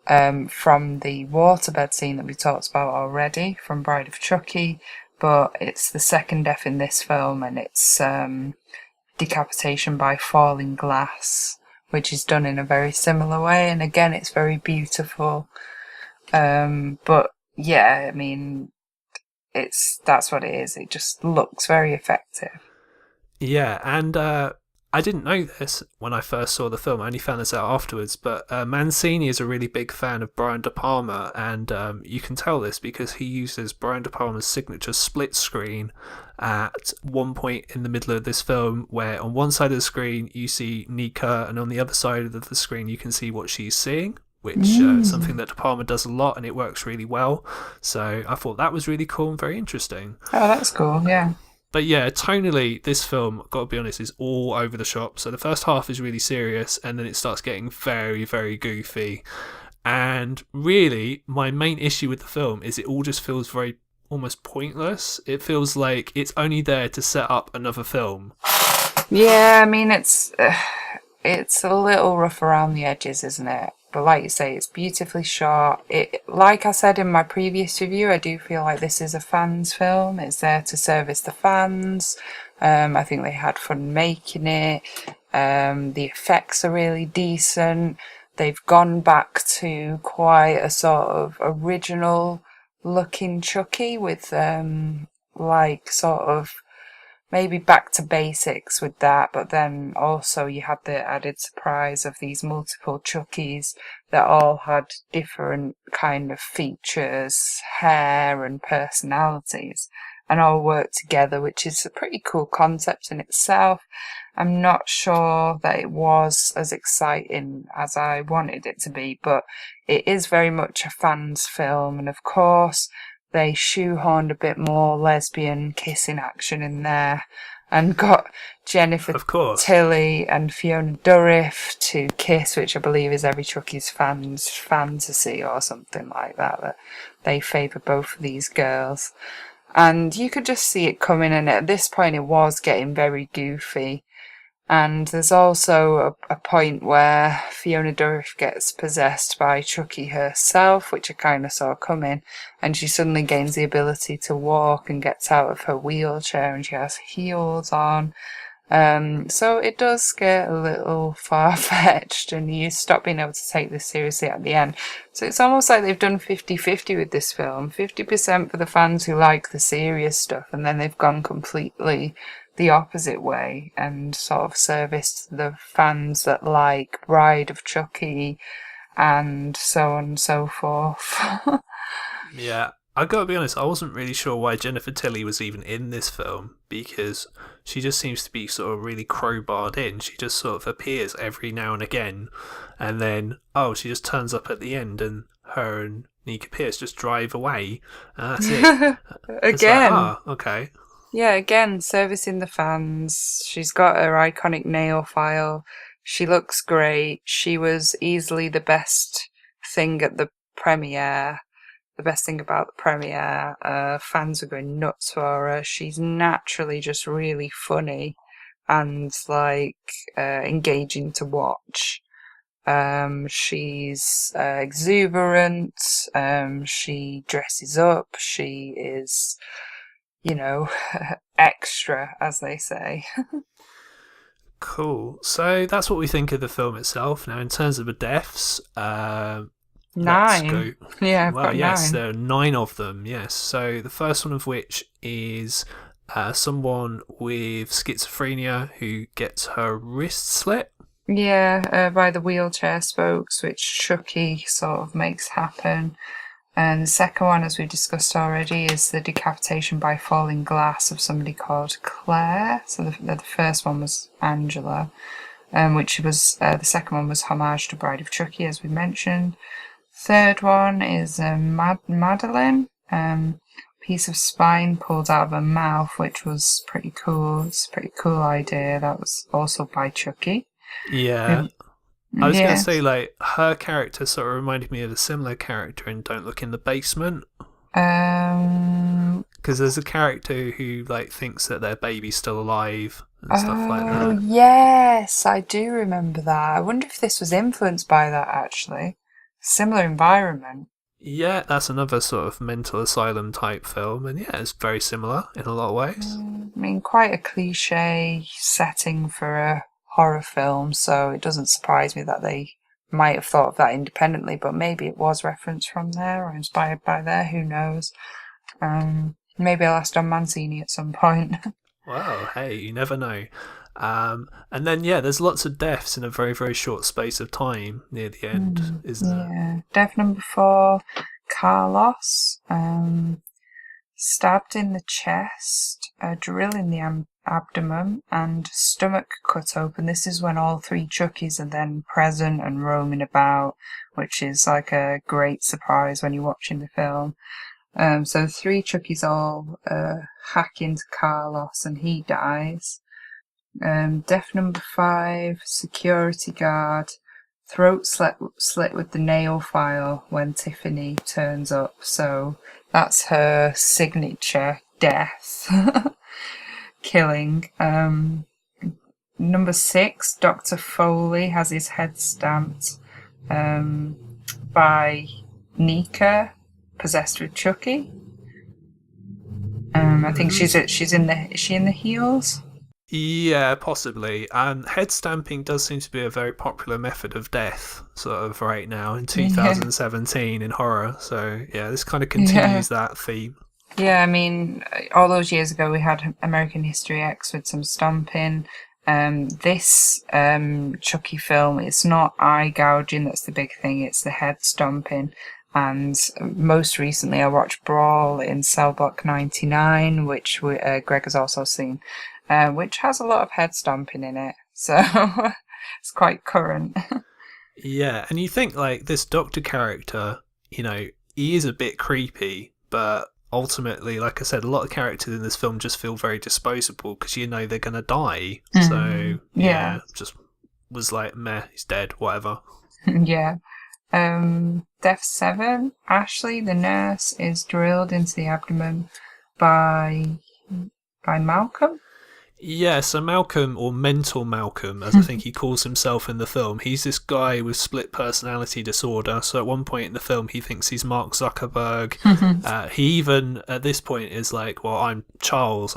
from the waterbed scene that we talked about already from Bride of Chucky, but it's the second death in this film, and it's decapitation by falling glass, which is done in a very similar way, and again, it's very beautiful. But yeah, I mean, that's what it is. It just looks very effective. Yeah, and I didn't know this when I first saw the film. I only found this out afterwards. But Mancini is a really big fan of Brian De Palma, and you can tell this because he uses Brian De Palma's signature split screen at one point in the middle of this film, where on one side of the screen you see Nika, and on the other side of the screen you can see what she's seeing. Which is something that De Palma does a lot, and it works really well. So I thought that was really cool and very interesting. Oh, that's cool. Yeah. But yeah, tonally, this film, got to be honest, is all over the shop. So the first half is really serious, and then it starts getting very, very goofy. And really, my main issue with the film is it all just feels very almost pointless. It feels like it's only there to set up another film. Yeah, I mean, it's a little rough around the edges, isn't it? But like you say, it's beautifully shot. Like I said in my previous review, I do feel like this is a fans' film. It's there to service the fans. I think they had fun making it. The effects are really decent. They've gone back to quite a sort of original looking Chucky with like sort of maybe back to basics with that, but then also you had the added surprise of these multiple Chuckies that all had different kind of features, hair and personalities, and all worked together, which is a pretty cool concept in itself. I'm not sure that it was as exciting as I wanted it to be, but it is very much a fan's film, and of course they shoehorned a bit more lesbian kissing action in there and got Jennifer Of course. Tilly and Fiona Dourif to kiss, which I believe is every Chucky's fan's fantasy or something like that, that they favour both of these girls. And you could just see it coming, and at this point it was getting very goofy. And there's also a point where Fiona Dourif gets possessed by Chucky herself, which I kind of saw coming, and she suddenly gains the ability to walk and gets out of her wheelchair, and she has heels on, So it does get a little far-fetched, and you stop being able to take this seriously at the end. So it's almost like they've done 50-50 with this film. 50% for the fans who like the serious stuff, and then they've gone completely the opposite way and sort of serviced the fans that like Bride of Chucky and so on and so forth. Yeah, I gotta be honest, I wasn't really sure why Jennifer Tilly was even in this film, because she just seems to be sort of really crowbarred in. She just sort of appears every now and again, and then, oh, she just turns up at the end, and her and Nika Pierce just drive away, and that's it. It's Again. like, okay. Yeah, again, servicing the fans. She's got her iconic nail file. She looks great. She was easily the best thing at the premiere. The best thing about the premiere. Fans are going nuts for her. She's naturally just really funny and engaging to watch. She's exuberant. She dresses up. She is, extra, as they say. Cool. So that's what we think of the film itself. Now, in terms of the deaths, 9. let's go. Yeah, I've Well, got yes, 9. there are 9 of them. Yes. So the first one of which is someone with schizophrenia who gets her wrist slit. Yeah, by the wheelchair spokes, which Chucky sort of makes happen. And the second one, as we discussed already, is the decapitation by falling glass of somebody called Claire. So the first one was Angela, which was the second one was Homage to Bride of Chucky, as we mentioned. Third one is Madeline, piece of spine pulled out of her mouth, which was pretty cool. It's a pretty cool idea. That was also by Chucky. Yeah. I was going Yeah. to say, like, her character sort of reminded me of a similar character in Don't Look in the Basement. Because there's a character who, like, thinks that their baby's still alive and stuff like Oh, that. yes, I do remember that. I wonder if this was influenced by that, actually. Similar environment. Yeah, that's another sort of mental asylum type film. And yeah, it's very similar in a lot of ways. I mean, quite a cliche setting for a horror film, so it doesn't surprise me that they might have thought of that independently, but maybe it was referenced from there or inspired by there, who knows. Maybe I'll ask Don Mancini at some point. Wow, hey, you never know. And then, yeah, there's lots of deaths in a very, very short space of time near the end, isn't there? Yeah. Death number 4, Carlos, stabbed in the chest, a drill in the abdomen, and stomach cut open. This is when all 3 Chuckies are then present and roaming about, which is like a great surprise when you're watching the film. So 3 Chuckies all hack into Carlos and he dies. Death number 5, security guard, throat slit with the nail file when Tiffany turns up. So that's her signature death. Killing. Number 6, Dr. Foley has his head stamped by Nika, possessed with Chucky. I think is she in the heels? Yeah, possibly. Head stamping does seem to be a very popular method of death, sort of right now in 2017 in horror. So yeah, this kind of continues that theme. Yeah, I mean, all those years ago we had American History X with some stomping. This Chucky film, it's not eye gouging that's the big thing, it's the head stomping. And most recently I watched Brawl in Cell Block 99, which Greg has also seen, which has a lot of head stomping in it. So it's quite current. Yeah, and you think, like, this Doctor character, he is a bit creepy, but ultimately, like I said, a lot of characters in this film just feel very disposable because they're going to die. So, yeah, just was like, meh, he's dead, whatever. Yeah. Death 7, Ashley, the nurse, is drilled into the abdomen by Malcolm. Yeah, so Malcolm, or Mental Malcolm, as I think he calls himself in the film, he's this guy with split personality disorder. So at one point in the film, he thinks he's Mark Zuckerberg. He even, at this point, is like, well, I'm Charles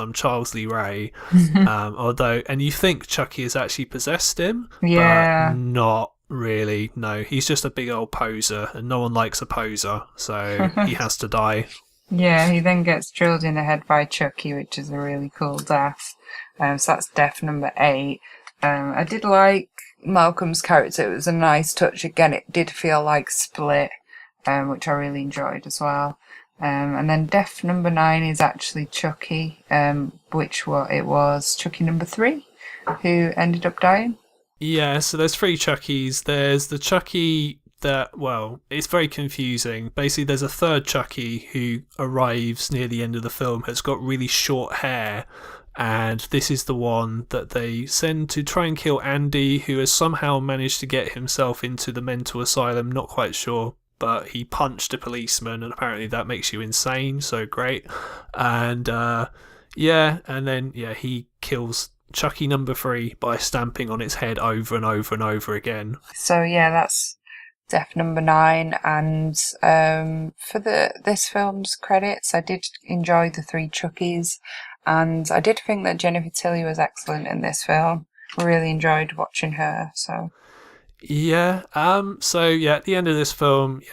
Lee Ray. And you think Chucky has actually possessed him, but Yeah. not really. No, he's just a big old poser, and no one likes a poser, so he has to die. Yeah, he then gets drilled in the head by Chucky, which is a really cool death. So that's death number 8. I did like Malcolm's character. It was a nice touch. Again, it did feel like Split, which I really enjoyed as well. And then death number 9 is actually Chucky, it was Chucky number 3, who ended up dying. Yeah, so there's 3 Chuckies. There's the Chucky that, well, it's very confusing. Basically, there's a third Chucky who arrives near the end of the film, has got really short hair, and this is the one that they send to try and kill Andy, who has somehow managed to get himself into the mental asylum, not quite sure, but he punched a policeman, and apparently that makes you insane, so great. And he kills Chucky number 3 by stamping on its head over and over and over again. So yeah, that's death number 9. And for this film's credits, I did enjoy the 3 Chuckies, and I did think that Jennifer Tilly was excellent in this film. Really enjoyed watching her. So yeah, at the end of this film,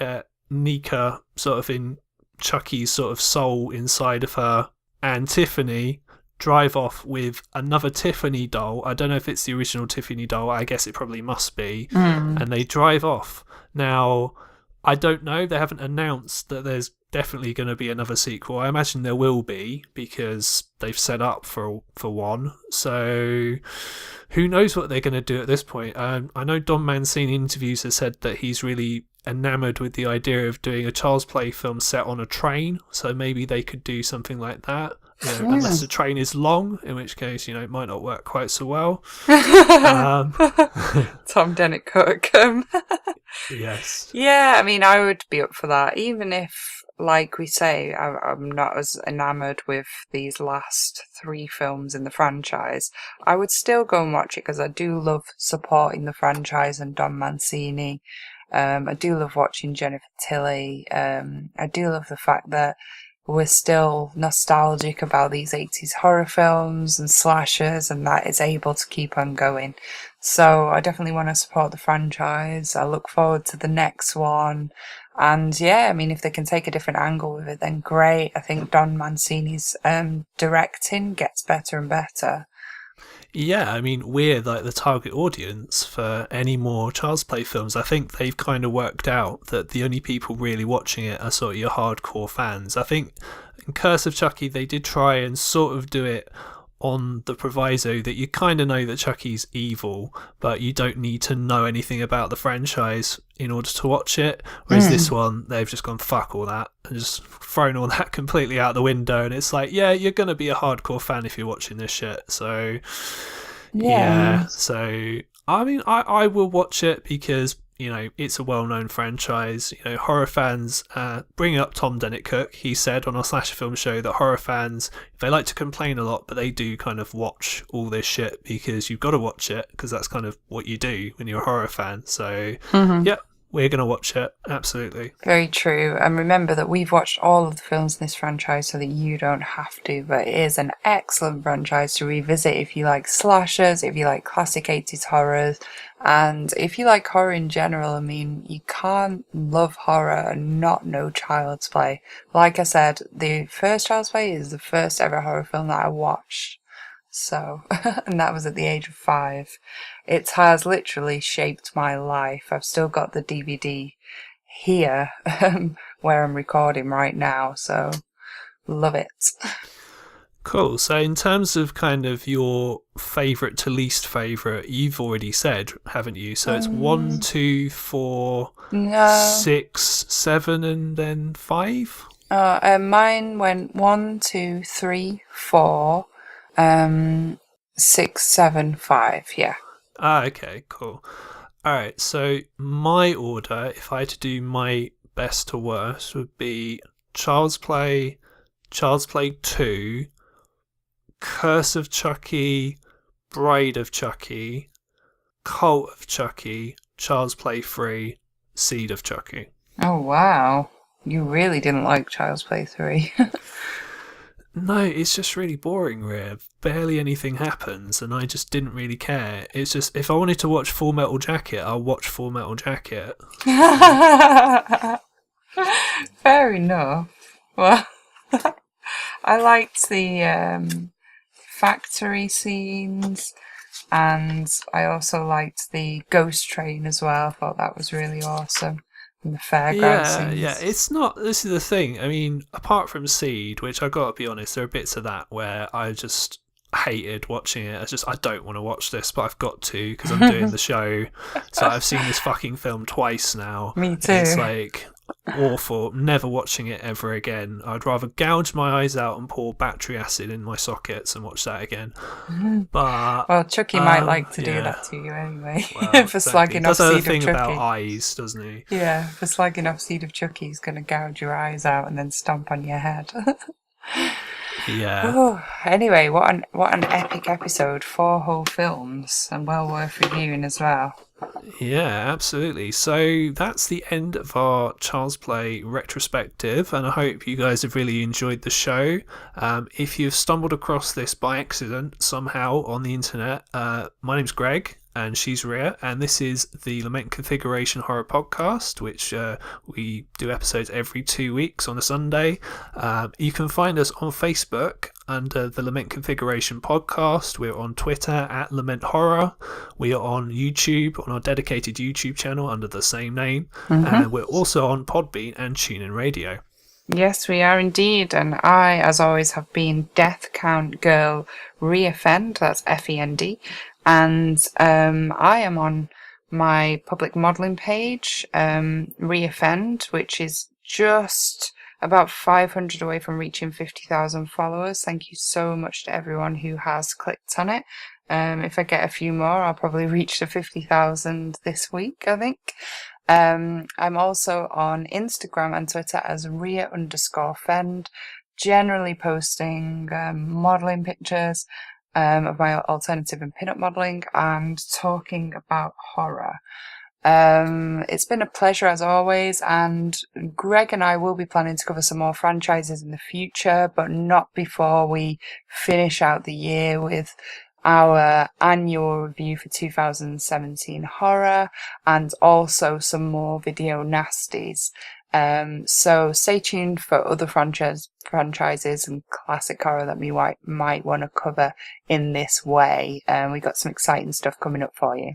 Nika, sort of in Chucky's sort of soul inside of her, and Tiffany drive off with another Tiffany doll. I don't know if it's the original Tiffany doll. I guess it probably must be. And they drive off. Now, I don't know. They haven't announced that there's definitely going to be another sequel. I imagine there will be, because they've set up for one. So who knows what they're going to do at this point. I know Don Mancini in interviews has said that he's really enamoured with the idea of doing a Child's Play film set on a train. So maybe they could do something like that. Unless the train is long, in which case, it might not work quite so well. Tom Dennett Cook. Yes. Yeah, I mean, I would be up for that, even if, like we say, I'm not as enamoured with these last 3 films in the franchise. I would still go and watch it, because I do love supporting the franchise and Don Mancini. I do love watching Jennifer Tilly. I do love the fact that we're still nostalgic about these 80s horror films and slashers, and that is able to keep on going. So I definitely want to support the franchise. I look forward to the next one. And yeah, I mean, if they can take a different angle with it, then great. I think Don Mancini's directing gets better and better. Yeah, I mean, we're like the target audience for any more Child's Play films. I think they've kind of worked out that the only people really watching it are sort of your hardcore fans. I think in Curse of Chucky, they did try and sort of do it on the proviso that you kind of know that Chucky's evil, but you don't need to know anything about the franchise in order to watch it. Whereas this one, they've just gone fuck all that and just thrown all that completely out the window. And it's like, yeah, you're going to be a hardcore fan if you're watching this shit. So, yeah. So, I mean, I will watch it because, it's a well-known franchise. Horror fans, bring up Tom Dennett Cook. He said on our Slasher Film show that horror fans, they like to complain a lot, but they do kind of watch all this shit because you've got to watch it, because that's kind of what you do when you're a horror fan. So, yeah, we're going to watch it. Absolutely. Very true. And remember that we've watched all of the films in this franchise so that you don't have to, but it is an excellent franchise to revisit if you like slashers, if you like classic 80s horrors, and if you like horror in general. I mean, you can't love horror and not know Child's Play. Like I said, the first Child's Play is the first ever horror film that I watched. So, and that was at the age of 5. It has literally shaped my life. I've still got the DVD here where I'm recording right now, so love it. Cool. So in terms of kind of your favourite to least favourite, you've already said, haven't you? So it's 1, 2, 4, 6, 7, and then 5? Mine went 1, 2, 3, 4, 6, 7, 5, yeah. Okay, cool. Alright, so my order, if I had to do my best to worst, would be Child's Play 2, Curse of Chucky, Bride of Chucky, Cult of Chucky, Child's Play 3, Seed of Chucky. Oh, wow. You really didn't like Child's Play 3. No, it's just really boring, Rhea. Barely anything happens, and I just didn't really care. It's just, if I wanted to watch Full Metal Jacket, I'll watch Full Metal Jacket. Fair enough. Well, I liked the factory scenes, and I also liked the ghost train as well. I thought that was really awesome. And the fairground scenes. Yeah, it's not. This is the thing. I mean, apart from Seed, which I gotta be honest, there are bits of that where I just hated watching it. I don't want to watch this, but I've got to because I'm doing the show. So I've seen this fucking film twice now. Me too. It's like awful. Never watching it ever again. I'd rather gouge my eyes out and pour battery acid in my sockets and watch that again. But well, Chucky might like to do that to you anyway. Well, for slagging off Seed of Chucky. Does a Chucky. thing about eyes, doesn't he? Yeah, for slagging off Seed of Chucky, he's going to gouge your eyes out and then stomp on your head. Yeah. Ooh, anyway, what an epic episode. 4 whole films, and well worth reviewing as well. Yeah, absolutely. So that's the end of our Child's Play retrospective, and I hope you guys have really enjoyed the show. If you've stumbled across this by accident somehow on the internet, my name's Greg, and she's Rhea, and this is the Lament Configuration Horror Podcast, which we do episodes every 2 weeks on a Sunday. You can find us on Facebook under the Lament Configuration Podcast. We're on Twitter at Lament Horror. We are on YouTube, on our dedicated YouTube channel under the same name. And we're also on Podbean and TuneIn Radio. Yes, we are indeed, and I, as always, have been Death Count Girl Reoffend, that's F-E-N-D, and I am on my public modelling page, Reoffend, which is just about 500 away from reaching 50,000 followers. Thank you so much to everyone who has clicked on it. If I get a few more, I'll probably reach the 50,000 this week, I think. I'm also on Instagram and Twitter as Rhea_Fend, generally posting modelling pictures of my alternative and pin-up modelling and talking about horror. It's been a pleasure as always, and Greg and I will be planning to cover some more franchises in the future, but not before we finish out the year with our annual review for 2017 horror and also some more video nasties. So stay tuned for other franchises and classic horror that we might want to cover in this way. We got some exciting stuff coming up for you.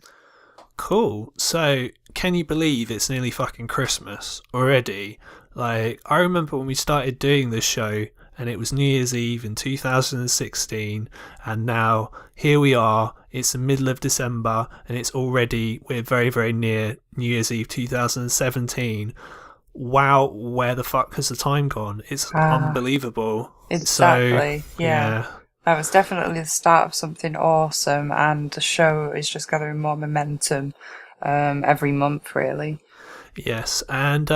Cool. So, can you believe it's nearly fucking Christmas already? Like, I remember when we started doing this show and it was New Year's Eve in 2016, and now here we are, it's the middle of December, and we're very, very near New Year's Eve 2017. Wow, where the fuck has the time gone? It's unbelievable. Exactly, so, yeah. That was definitely the start of something awesome, and the show is just gathering more momentum every month, really. Yes, and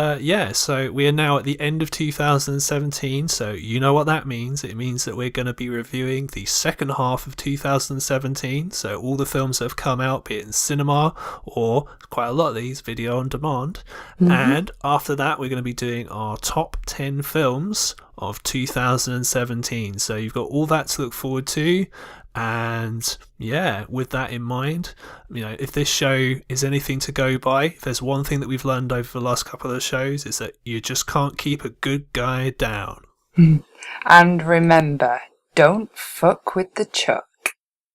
so we are now at the end of 2017, so you know what that means. It means that we're going to be reviewing the second half of 2017, so all the films that have come out, be it in cinema or quite a lot of these video on demand. And after that, we're going to be doing our top 10 films of 2017, so you've got all that to look forward to. And yeah, with that in mind, if this show is anything to go by, if there's one thing that we've learned over the last couple of shows, is that you just can't keep a good guy down. And remember, don't fuck with the Chuck.